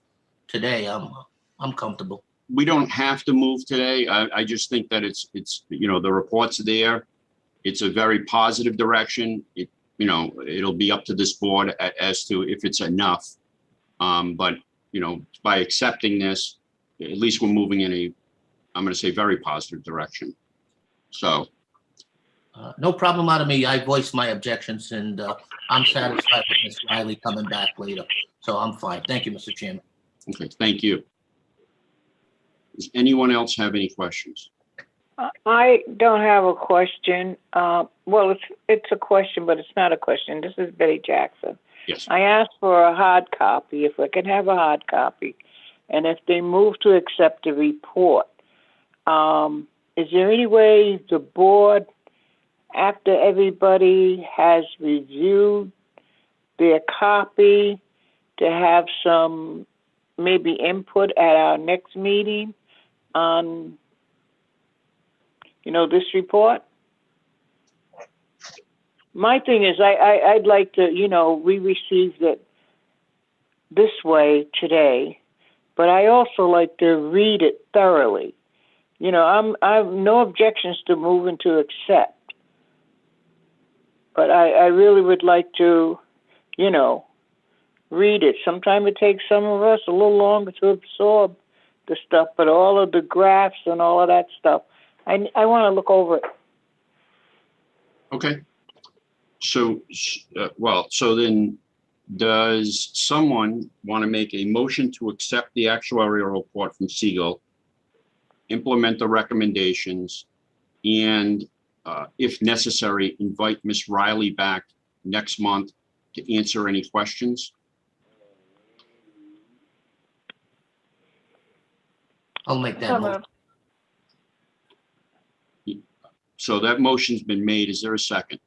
Speaker 11: today, I'm comfortable.
Speaker 2: We don't have to move today. I just think that it's the report's there. It's a very positive direction. It'll be up to this board as to if it's enough. But by accepting this, at least we're moving in I'm going to say very positive direction. So.
Speaker 11: No problem out of me. I voiced my objections, and I'm satisfied with Ms. Riley coming back later. So I'm fine. Thank you, Mr. Chairman.
Speaker 2: Okay, thank you. Does anyone else have any questions?
Speaker 10: I don't have a question. Well, it's a question, but it's not a question. This is Betty Jackson.
Speaker 2: Yes.
Speaker 10: I asked for a hard copy, if I can have a hard copy. And if they move to accept the report, is there any way the board, after everybody has reviewed their copy, to have some maybe input at our next meeting on, this report? My thing is, I'd like to, we received it this way today, but I also like to read it thoroughly. I have no objections to moving to accept, but I really would like to, read it. Sometimes it takes some of us a little longer to absorb the stuff, but all of the graphs and all of that stuff, I want to look over it.
Speaker 2: Okay. So, so then Does someone want to make a motion to accept the actuarial report from Siegel, implement the recommendations, and if necessary, invite Ms. Riley back next month to answer any questions?
Speaker 11: I'll make that
Speaker 10: So
Speaker 11: motion.
Speaker 10: moved.
Speaker 2: So that motion's been made. Is there a second?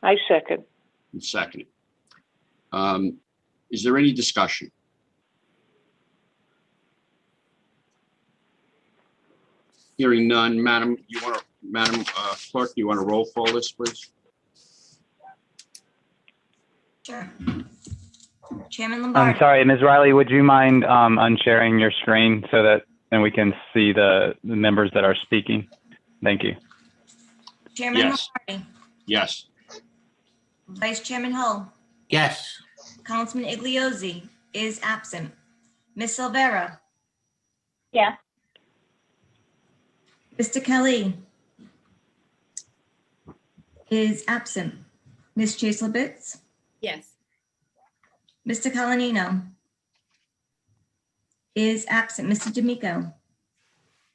Speaker 10: I second.
Speaker 2: Second. Is there any discussion? Hearing none, Madam Clerk, you want to roll call this, please?
Speaker 3: Sure. Chairman
Speaker 1: I'm
Speaker 3: Lombardi.
Speaker 1: sorry, Ms. Riley, would you mind unsharing your screen so that then we can see the members that are speaking? Thank you.
Speaker 3: Chairman
Speaker 2: Yes.
Speaker 3: Lombardi.
Speaker 2: Yes.
Speaker 3: Vice Chairman Hull.
Speaker 11: Yes.
Speaker 3: Councilman Igliozzi is absent. Ms. Silvera.
Speaker 4: Yes.
Speaker 3: Mr. Kelly is absent. Ms. Chase-Libitz.
Speaker 4: Yes.
Speaker 3: Mr. Colonino is absent. Mr. D'Amico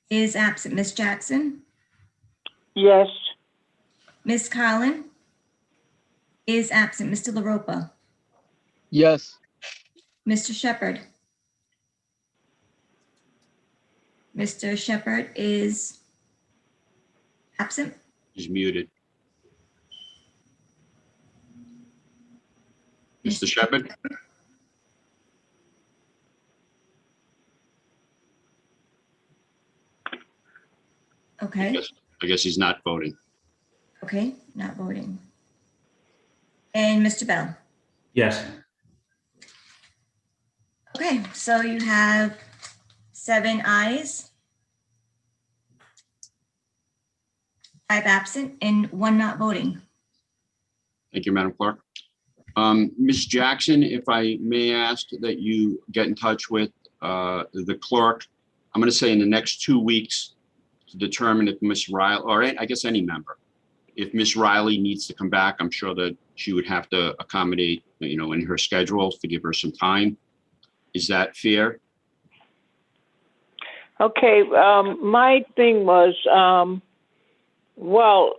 Speaker 3: is absent. Ms. Jackson.
Speaker 10: Yes.
Speaker 3: Ms. Carlin is absent. Mr. LaRopa.
Speaker 5: Yes.
Speaker 3: Mr. Shepherd. Mr. Shepherd is absent.
Speaker 2: He's muted. Mr. Shepherd?
Speaker 3: Okay,
Speaker 2: I guess he's not voting.
Speaker 3: okay, not voting. And Mr. Bell.
Speaker 6: Yes.
Speaker 3: Okay, so you have 7 ayes, 5 absent, and 1 not voting.
Speaker 2: Thank you, Madam Clerk. Ms. Jackson, if I may ask that you get in touch with the clerk, I'm going to say in the next 2 weeks to determine if Ms. Riley, or I guess any member, if Ms. Riley needs to come back, I'm sure that she would have to accommodate, in her schedule to give her some time. Is that fair?
Speaker 10: Okay, my thing was, well,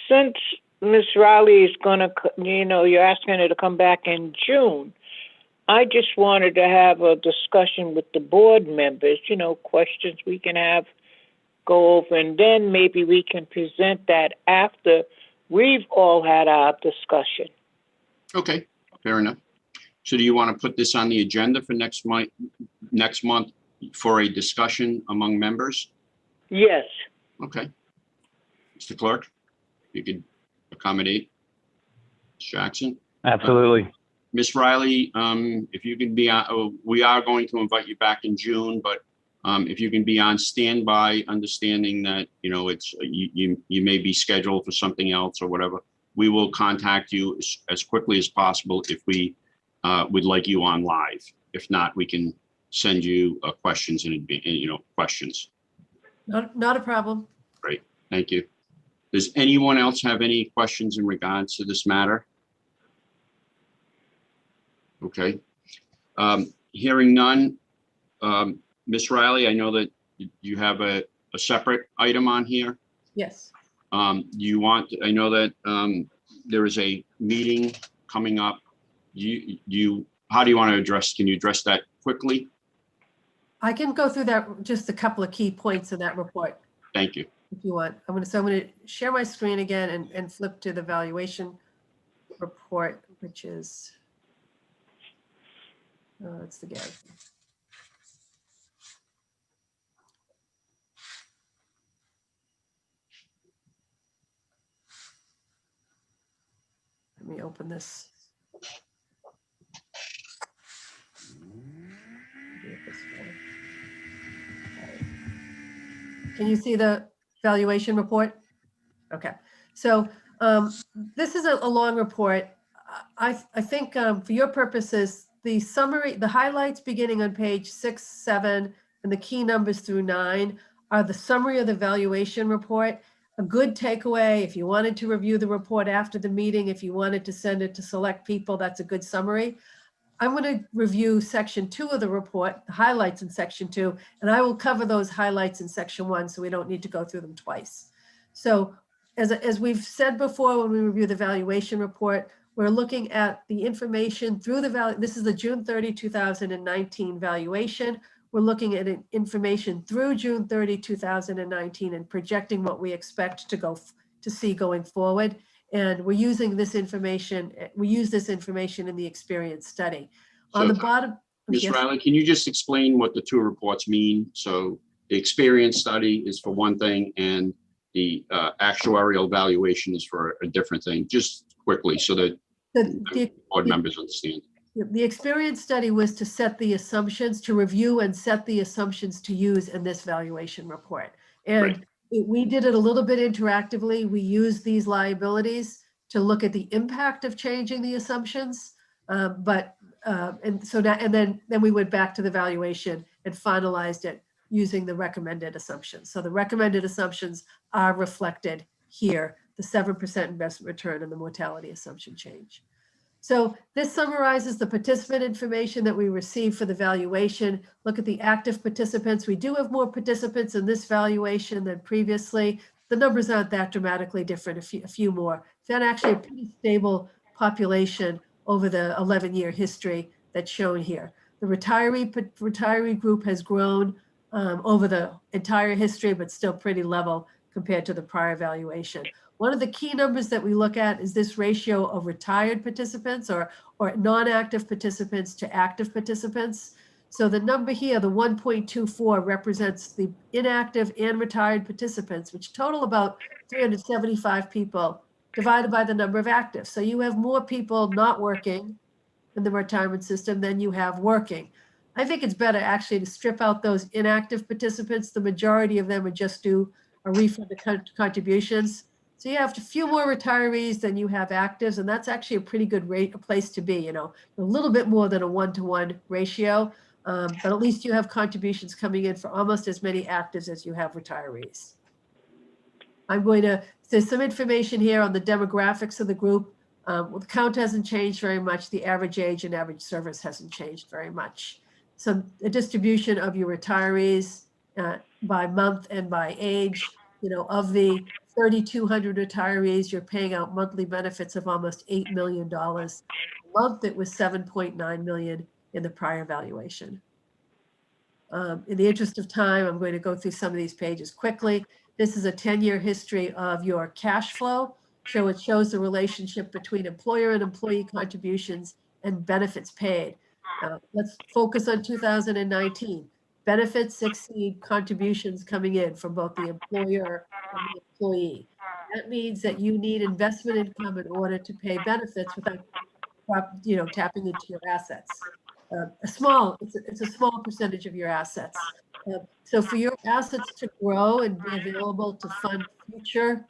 Speaker 10: since Miss Riley is gonna, you're asking her to come back in June, I just wanted to have a discussion with the board members, questions we can have, go over, and then maybe we can present that after we've all had our discussion.
Speaker 2: Okay, fair enough. So do you want to put this on the agenda for next month for a discussion among members?
Speaker 10: Yes.
Speaker 2: Okay. Mr. Clerk, you could accommodate Ms. Jackson.
Speaker 1: Absolutely.
Speaker 2: Ms. Riley, if you can be on, we are going to invite you back in June, but if you can be on standby, understanding that, it's you may be scheduled for something else or whatever, we will contact you as quickly as possible if we would like you on live. If not, we can send you questions in advance, questions.
Speaker 8: Not a problem.
Speaker 2: Great, thank you. Does anyone else have any questions in regards to this matter? Okay. Hearing none. Ms. Riley, I know that you have a separate item on here.
Speaker 8: Yes.
Speaker 2: I know that there is a meeting coming up. How do you want to address, can you address that quickly?
Speaker 8: I can go through that, just a couple of key points in that report,
Speaker 2: Thank you.
Speaker 8: if you want. I'm going to share my screen again and flip to the valuation report, which is, it's the guy. Let me open this. Can you see the valuation report? Okay, so this is a long report. I think for your purposes, the summary, the highlights beginning on page 6, 7, and the key numbers through 9 are the summary of the valuation report. a good takeaway. If you wanted to review the report after the meeting, if you wanted to send it to select people, that's a good summary. I'm going to review section 2 of the report, the highlights in section 2, and I will cover those highlights in section 1, so we don't need to go through them twice. So as we've said before, when we review the valuation report, we're looking at the information through the this is the June 30, 2019 valuation. We're looking at information through June 30, 2019 and projecting what we expect to see going forward. And we're using this information, we use this information in the experience study. On the bottom.
Speaker 2: Ms.
Speaker 8: Yes.
Speaker 2: Riley, can you just explain what the 2 reports mean? So the experience study is for one thing and the actuarial valuation is for a different thing, just quickly so that board members understand.
Speaker 8: The experience study was to set the assumptions, to review and set the assumptions to use in this valuation report. And we did it a little bit interactively. We used these liabilities to look at the impact of changing the assumptions. And then we went back to the valuation and finalized it using the recommended assumptions. So the recommended assumptions are reflected here, the 7% investment return and the mortality assumption change. So this summarizes the participant information that we received for the valuation. Look at the active participants. We do have more participants in this valuation than previously. The numbers aren't that dramatically different, a few more. We've had actually a pretty stable population over the 11-year history that's shown here. The retiree group has grown over the entire history, but still pretty level compared to the prior valuation. One of the key numbers that we look at is this ratio of retired participants or non-active participants to active participants. So the number here, the 1.24, represents the inactive and retired participants, which total about 375 people divided by the number of active. So you have more people not working in the retirement system than you have working. I think it's better actually to strip out those inactive participants. The majority of them would just do a refund of contributions. So you have a few more retirees than you have actives, and that's actually a pretty good a place to be, a little bit more than a 1-to-1 ratio, but at least you have contributions coming in for almost as many actives as you have retirees. There's some information here on the demographics of the group. The count hasn't changed very much. The average age and average service hasn't changed very much. So a distribution of your retirees by month and by age, of the 3,200 retirees, you're paying out monthly benefits of almost $8 million. A month, it was $7.9 million in the prior valuation. In the interest of time, I'm going to go through some of these pages quickly. This is a 10-year history of your cash flow. So it shows the relationship between employer and employee contributions and benefits paid. Let's focus on 2019. Benefits exceed contributions coming in from both the employer and the employee. That means that you need investment income in order to pay benefits without, tapping into your assets. It's a small percentage of your assets. So for your assets to grow and be available to fund future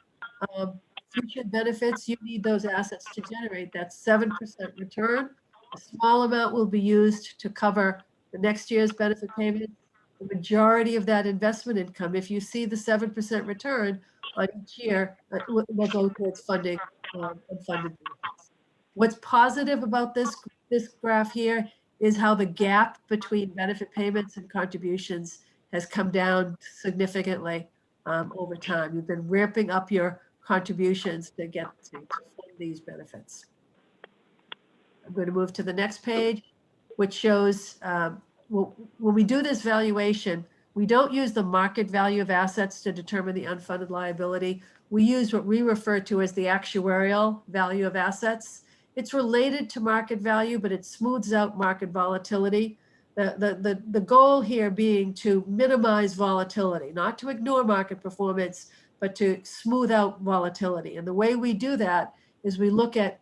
Speaker 8: benefits, you need those assets to generate that 7% return. A small amount will be used to cover the next year's benefit payment. The majority of that investment income, if you see the 7% return on each year, will go towards funding unfunded benefits. What's positive about this graph here is how the gap between benefit payments and contributions has come down significantly over time. You've been ramping up your contributions to get to fund these benefits. I'm going to move to the next page, which shows when we do this valuation, we don't use the market value of assets to determine the unfunded liability. We use what we refer to as the actuarial value of assets. It's related to market value, but it smooths out market volatility. The goal here being to minimize volatility, not to ignore market performance, but to smooth out volatility. And the way we do that is we look at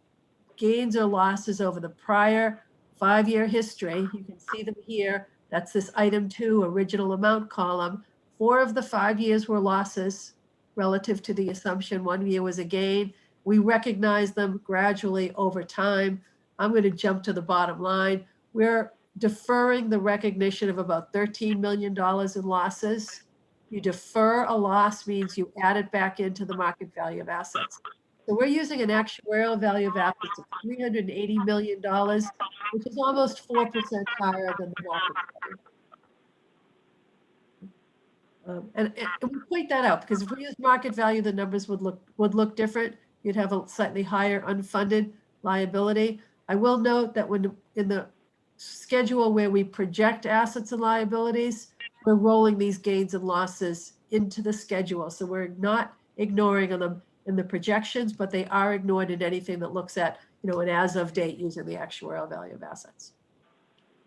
Speaker 8: gains or losses over the prior 5-year history. You can see them here. That's this item 2 original amount column. 4 of the 5 years were losses relative to the assumption. 1 year was a gain. We recognize them gradually over time. I'm going to jump to the bottom line. We're deferring the recognition of about $13 million in losses You defer a loss means you add it back into the market value of assets. So we're using an actuarial value of assets of $380 million, which is almost 4% higher than the market value. And we point that out because if we use market value, the numbers would look different. You'd have a slightly higher unfunded liability. I will note that when in the schedule where we project assets and liabilities, we're rolling these gains and losses into the schedule. So we're not ignoring them in the projections, but they are ignored in anything that looks at, an as of date using the actuarial value of assets.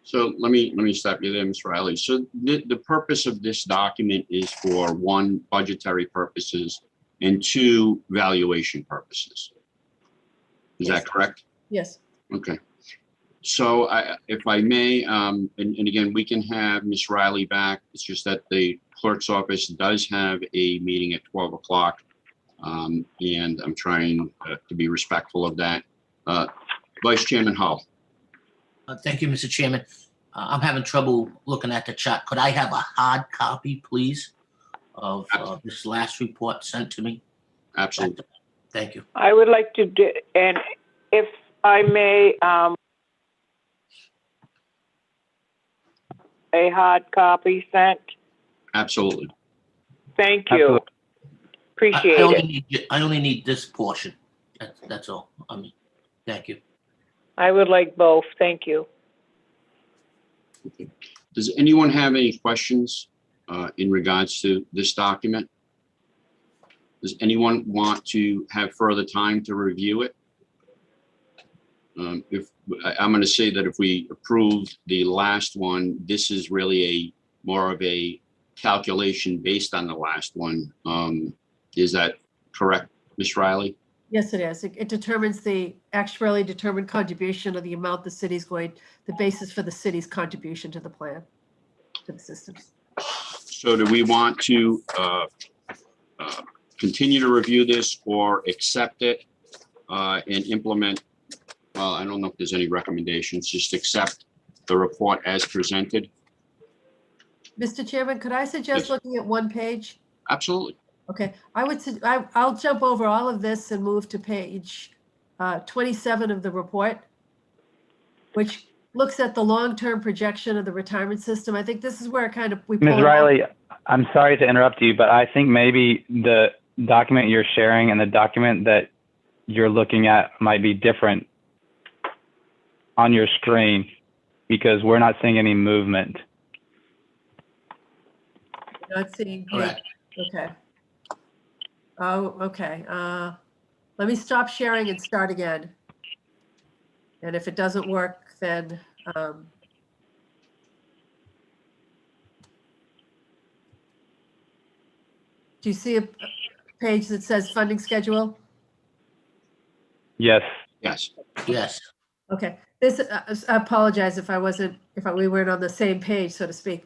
Speaker 2: So let me stop you there, Ms. Riley. So the purpose of this document is for one, budgetary purposes, and two, valuation purposes. Is that correct?
Speaker 8: Yes.
Speaker 2: Okay. So if I may, and again, we can have Ms. Riley back. It's just that the clerk's office does have a meeting at 12 o'clock. And I'm trying to be respectful of that. Vice Chairman Hull.
Speaker 11: Thank you, Mr. Chairman. I'm having trouble looking at the chat. Could I have a hard copy, please, of this last report sent to me?
Speaker 2: Absolutely.
Speaker 11: Thank you.
Speaker 10: I would like to, and if I may, a hard copy sent.
Speaker 2: Absolutely.
Speaker 10: Thank you.
Speaker 1: Absolutely.
Speaker 10: Appreciate it.
Speaker 11: I only need this portion. That's all. Thank you.
Speaker 10: I would like both. Thank you.
Speaker 2: Okay. Does anyone have any questions in regards to this document? Does anyone want to have further time to review it? If I'm going to say that if we approve the last one, this is really more of a calculation based on the last one. Is that correct, Ms. Riley?
Speaker 8: Yes, it is. It determines the actuarially determined contribution of the amount the city's the basis for the city's contribution to the plan, to the systems.
Speaker 2: So do we want to continue to review this or accept it and implement? Well, I don't know if there's any recommendations, just accept the report as presented.
Speaker 8: Mr. Chairman, could I suggest
Speaker 2: Yes.
Speaker 8: looking at one page?
Speaker 2: Absolutely.
Speaker 8: Okay, I'll jump over all of this and move to page 27 of the report, which looks at the long-term projection of the retirement system. I think this is where we pull
Speaker 1: Ms.
Speaker 8: it
Speaker 1: Riley,
Speaker 8: out.
Speaker 1: I'm sorry to interrupt you, but I think maybe the document you're sharing and the document that you're looking at might be different on your screen because we're not seeing any movement.
Speaker 8: Not seeing page.
Speaker 11: Correct.
Speaker 8: Okay. Oh, okay. Let me stop sharing and start again. And if it doesn't work, then do you see a page that says funding schedule?
Speaker 1: Yes.
Speaker 2: Yes.
Speaker 11: Yes.
Speaker 8: Okay. This I apologize if we weren't on the same page, so to speak.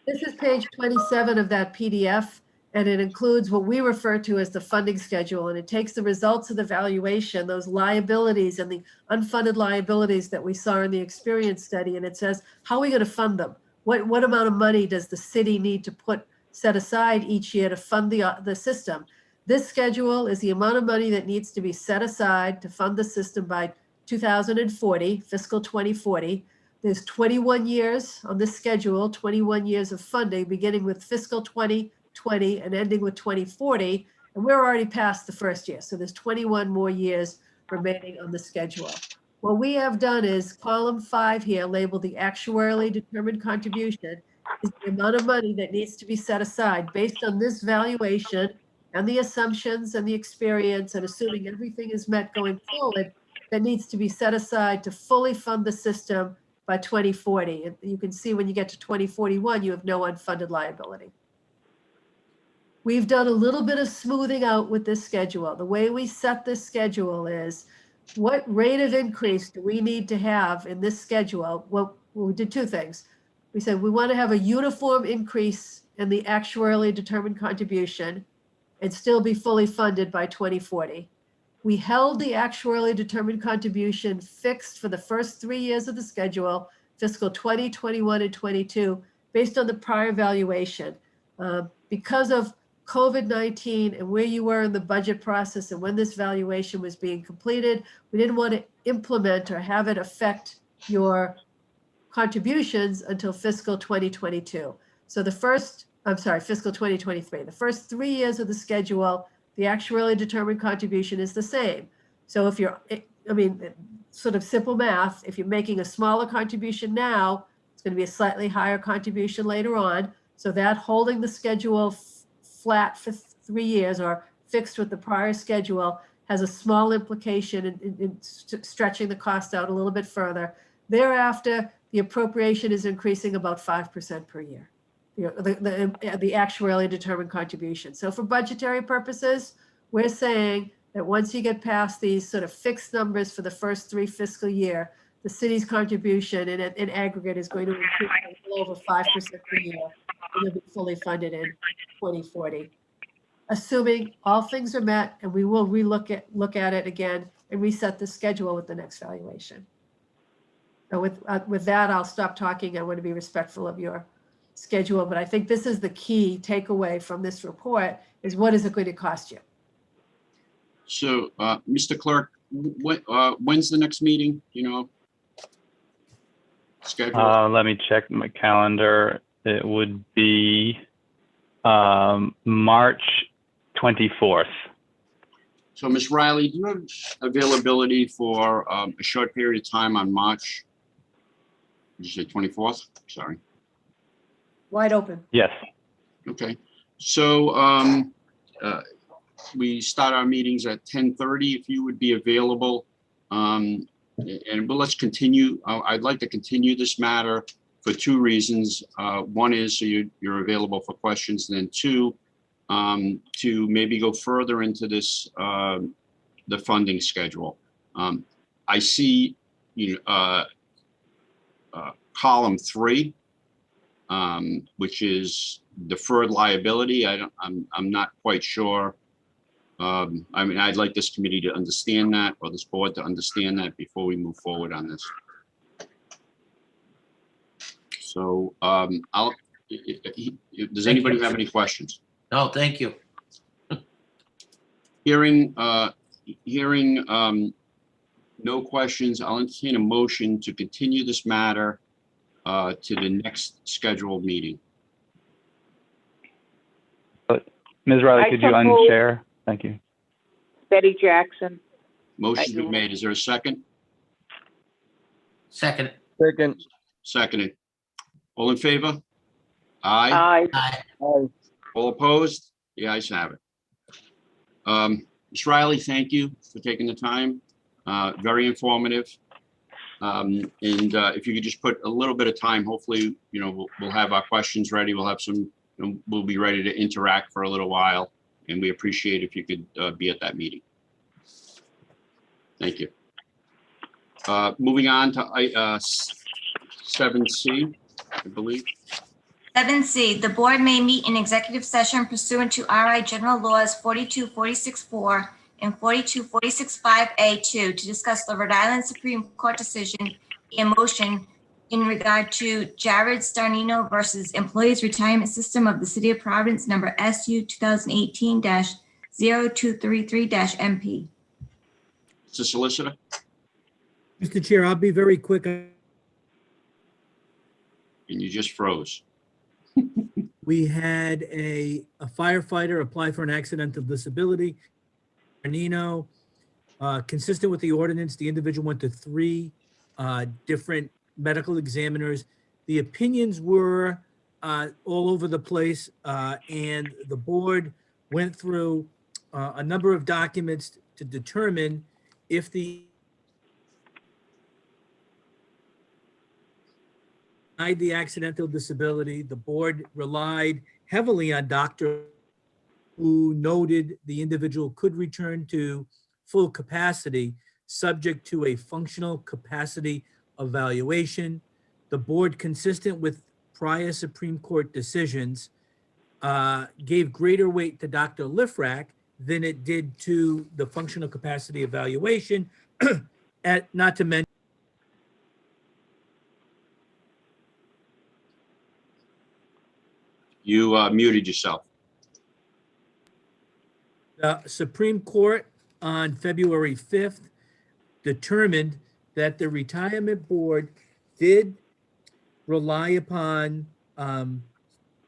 Speaker 8: This is page 27 of that PDF, and it includes what we refer to as the funding schedule, and it takes the results of the valuation, those liabilities and the unfunded liabilities that we saw in the experience study, and it says, how are we going to fund them? What amount of money does the city need to set aside each year to fund the system? This schedule is the amount of money that needs to be set aside to fund the system by 2040, fiscal 2040. There's 21 years on this schedule, 21 years of funding, beginning with fiscal 2020 and ending with 2040. And we're already past the first year. So there's 21 more years remaining on the schedule. What we have done is column 5 here, labeled the actuarially determined contribution, is the amount of money that needs to be set aside based on this valuation and the assumptions and the experience, and assuming everything is met going forward, that needs to be set aside to fully fund the system by 2040. And you can see when you get to 2041, you have no unfunded liability. We've done a little bit of smoothing out with this schedule. The way we set this schedule is, what rate of increase do we need to have in this schedule? Well, we did two things. We said we want to have a uniform increase in the actuarially determined contribution and still be fully funded by 2040. We held the actuarially determined contribution fixed for the first 3 years of the schedule, fiscal 20, 21, and 22, based on the prior valuation. because of COVID-19 and where you were in the budget process and when this valuation was being completed, we didn't want to implement or have it affect your contributions until fiscal 2022. So fiscal 2023. The first 3 years of the schedule, the actuarially determined contribution is the same. So if you're, sort of simple math, if you're making a smaller contribution now, it's going to be a slightly higher contribution later on. So that holding the schedule flat for 3 years or fixed with the prior schedule has a small implication in stretching the cost out a little bit further. Thereafter, the appropriation is increasing about 5% per year, the actuarially determined contribution. So for budgetary purposes, we're saying that once you get past these sort of fixed numbers for the first 3 fiscal year, the city's contribution in aggregate is going to increase a little over 5% per year, and it'll be fully funded in 2040. Assuming all things are met, and we will look at it again and reset the schedule with the next valuation. So with that, I'll stop talking. I want to be respectful of your schedule, but I think this is the key takeaway from this report: is what is it going to cost you?
Speaker 2: So, Mr. Clerk, when's the next meeting? Schedule?
Speaker 1: Let me check my calendar. It would be March 24th.
Speaker 2: So, Ms. Riley, do you have availability for a short period of time on March? Did you say 24th? Sorry.
Speaker 8: Wide open.
Speaker 1: Yes.
Speaker 2: Okay. So we start our meetings at 10:30. If you would be available, but let's continue. I'd like to continue this matter for 2 reasons. One is so you're available for questions, and then 2, to maybe go further into this, the funding schedule. I see, column 3, which is deferred liability. I'm not quite sure. I'd like this committee to understand that, or this board to understand that before we move forward on this. So does anybody have any questions?
Speaker 11: No, thank you.
Speaker 2: Hearing no questions, I'll entertain a motion to continue this matter to the next scheduled meeting.
Speaker 1: Ms. Riley,
Speaker 10: I
Speaker 1: could you
Speaker 10: suppose-
Speaker 1: unshare? Thank you.
Speaker 10: Betty Jackson.
Speaker 2: Motion's been made. Is there a second?
Speaker 11: Second.
Speaker 5: Second.
Speaker 2: Seconded. All in favor? Aye.
Speaker 10: Aye.
Speaker 11: Aye.
Speaker 5: Aye.
Speaker 2: All opposed? The ayes have it. Ms. Riley, thank you for taking the time. Very informative. And if you could just put a little bit of time, hopefully, we'll have our questions ready. We'll have some, we'll be ready to interact for a little while. And we appreciate if you could be at that meeting. Thank you. Moving on to 7C, I believe.
Speaker 3: 7C, the board may meet in executive session pursuant to RI General Laws 42464 and 42465A2 to discuss the Rhode Island Supreme Court decision and motion in regard to Jared Starnino versus Employees Retirement System of the City of Providence, number SU 2018-0233-MP.
Speaker 2: It's a solicitor.
Speaker 7: Mr. Chair, I'll be very quick.
Speaker 2: And you just froze.
Speaker 7: We had a firefighter apply for an accidental disability. Starnino, consistent with the ordinance, the individual went to 3 different medical examiners. The opinions were all over the place, and the board went through a number of documents to determine if the accidental disability. The board relied heavily on doctor who noted the individual could return to full capacity subject to a functional capacity evaluation. The board, consistent with prior Supreme Court decisions, gave greater weight to Dr. Lifrak than it did to the functional capacity evaluation, not to mention
Speaker 2: You muted yourself.
Speaker 7: Supreme Court on February 5th determined that the retirement board did rely upon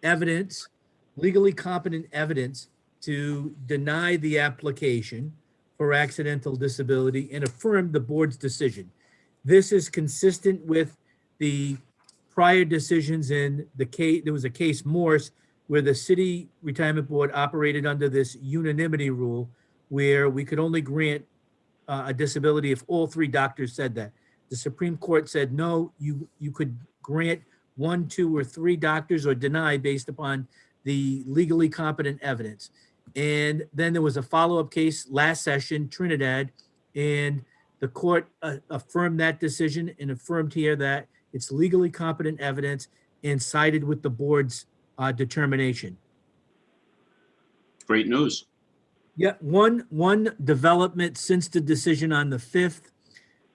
Speaker 7: evidence, legally competent evidence, to deny the application for accidental disability and affirmed the board's decision. This is consistent with the prior decisions in the case. There was a case Morse where the city retirement board operated under this unanimity rule where we could only grant a disability if all three doctors said that. The Supreme Court said, no, you could grant 1, 2, or 3 doctors or deny based upon the legally competent evidence. And then there was a follow-up case last session, Trinidad, and the court affirmed that decision and affirmed here that it's legally competent evidence and sided with the board's determination.
Speaker 2: Great news.
Speaker 7: Yeah, one development since the decision on the 5th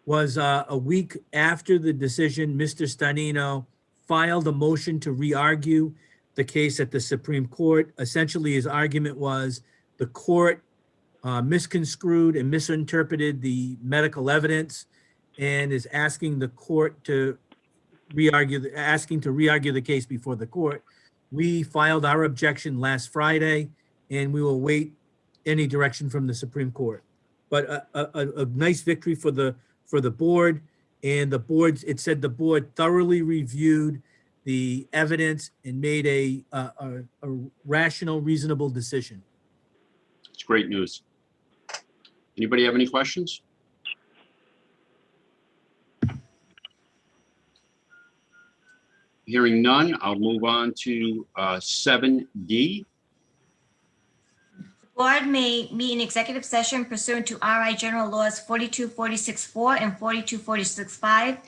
Speaker 7: was a week after the decision, Mr. Starnino filed a motion to re-argue the case at the Supreme Court. Essentially, his argument was the court misconstrued and misinterpreted the medical evidence and is asking the court to re-argue the case before the court. We filed our objection last Friday, and we will wait any direction from the Supreme Court. But a nice victory for the board, and the board, it said the board thoroughly reviewed the evidence and made a rational, reasonable decision.
Speaker 2: It's great news. Anybody have any questions? Hearing none, I'll move on to 7D.
Speaker 3: Board may meet in executive session pursuant to RI General Laws 42464 and 42465.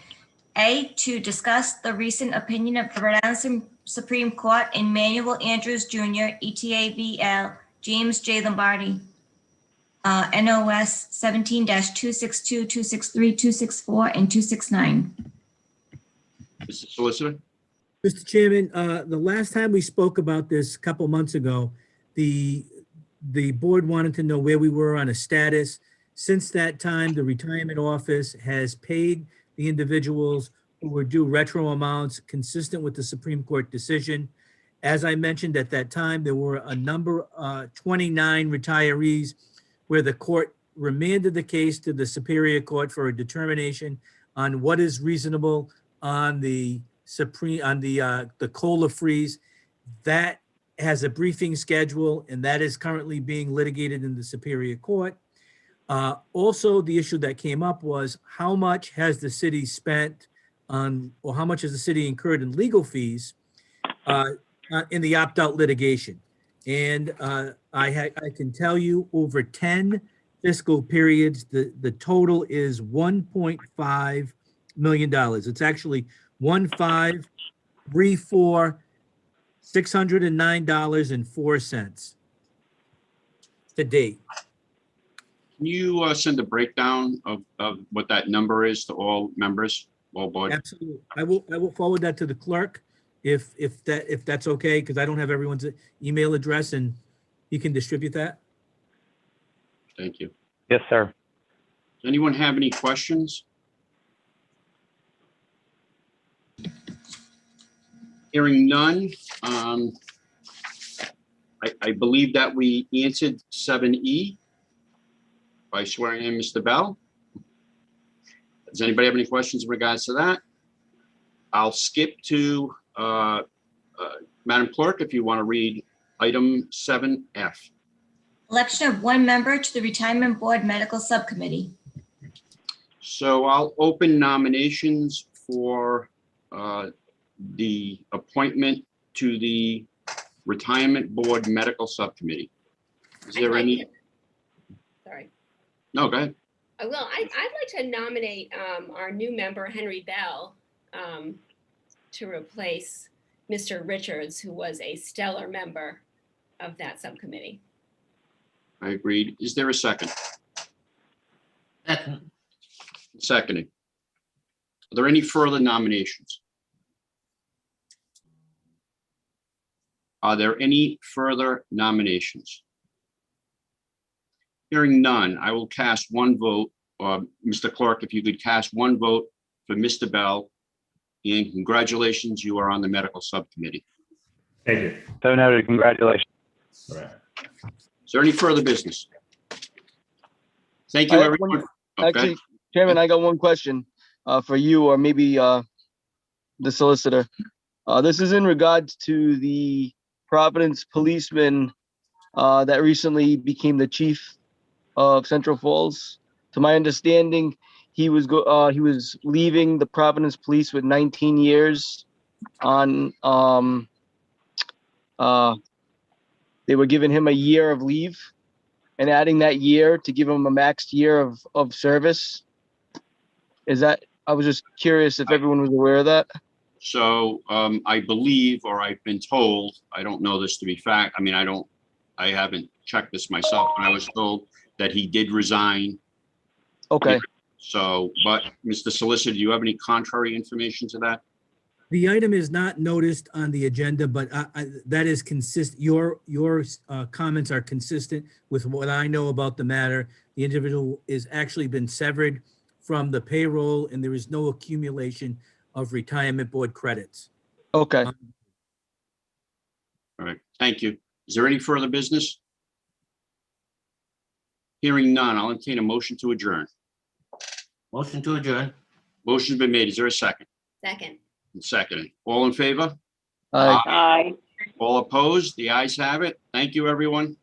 Speaker 3: A, to discuss the recent opinion of the Rhode Island Supreme Court in Manuel Andrews Jr., ETABL, James J. Lombardi, NOS 17-262, 263, 264, and 269.
Speaker 2: Mr. Solicitor?
Speaker 7: Mr. Chairman, the last time we spoke about this a couple months ago, the board wanted to know where we were on a status. Since that time, the retirement office has paid the individuals who were due retro amounts consistent with the Supreme Court decision. As I mentioned at that time, there were a number, 29 retirees where the court remanded the case to the Superior Court for a determination on what is reasonable on the COLA freeze. That has a briefing schedule, and that is currently being litigated in the Superior Court. Also, the issue that came up was how much has the city spent on, or how much has the city incurred in legal fees in the opt-out litigation. And I can tell you over 10 fiscal periods, the total is $1.5 million. It's actually $1,534,609.04 to date.
Speaker 2: Can you send a breakdown of what that number is to all members, all board?
Speaker 7: Absolutely. I will forward that to the clerk if that's okay, because I don't have everyone's email address, and he can distribute that.
Speaker 2: Thank you.
Speaker 1: Yes, sir.
Speaker 2: Does anyone have any questions? Hearing none, I believe that we answered 7E by swearing in Mr. Bell. Does anybody have any questions in regards to that? I'll skip to Madam Clerk, if you want to read item 7F.
Speaker 3: Election of one member to the Retirement Board Medical Subcommittee.
Speaker 2: So I'll open nominations for the appointment to the Retirement Board Medical Subcommittee. Is there any?
Speaker 4: Sorry.
Speaker 2: No, go ahead.
Speaker 4: I'd like to nominate our new member, Henry Bell, to replace Mr. Richards, who was a stellar member of that subcommittee.
Speaker 2: I agreed. Is there a second?
Speaker 11: Second.
Speaker 2: Seconding. Are there any further nominations? Are there any further nominations? Hearing none, I will cast one vote. Mr. Clerk, if you could cast one vote for Mr. Bell. And congratulations, you are on the medical subcommittee.
Speaker 6: Thank you.
Speaker 1: So noted. Congratulations.
Speaker 6: All right.
Speaker 2: Is there any further business? Thank you,
Speaker 5: I have
Speaker 2: everyone.
Speaker 5: Actually, Chairman, I got one question for you or maybe the solicitor. This is in regards to the Providence policeman that recently became the chief of Central Falls. To my understanding, he was leaving the Providence Police with 19 years on. They were giving him a year of leave and adding that year to give him a maxed year of service. I was just curious if everyone was aware of that.
Speaker 2: So I believe, or I've been told, I don't know this to be fact. I mean, I haven't checked this myself, but I was told that he did resign.
Speaker 5: Okay.
Speaker 2: So, but Mr. Solicitor, do you have any contrary information to that?
Speaker 7: The item is not noticed on the agenda, but that is consistent. Your comments are consistent with what I know about the matter. The individual is actually been severed from the payroll, and there is no accumulation of retirement board credits.
Speaker 5: Okay.
Speaker 2: All right, thank you. Is there any further business? Hearing none, I'll entertain a motion to adjourn.
Speaker 11: Motion to adjourn.
Speaker 2: Motion's been made. Is there a second?
Speaker 4: Second.
Speaker 2: Second. All in favor?
Speaker 5: Aye.
Speaker 10: Aye.
Speaker 2: All opposed? The ayes have it. Thank you, everyone.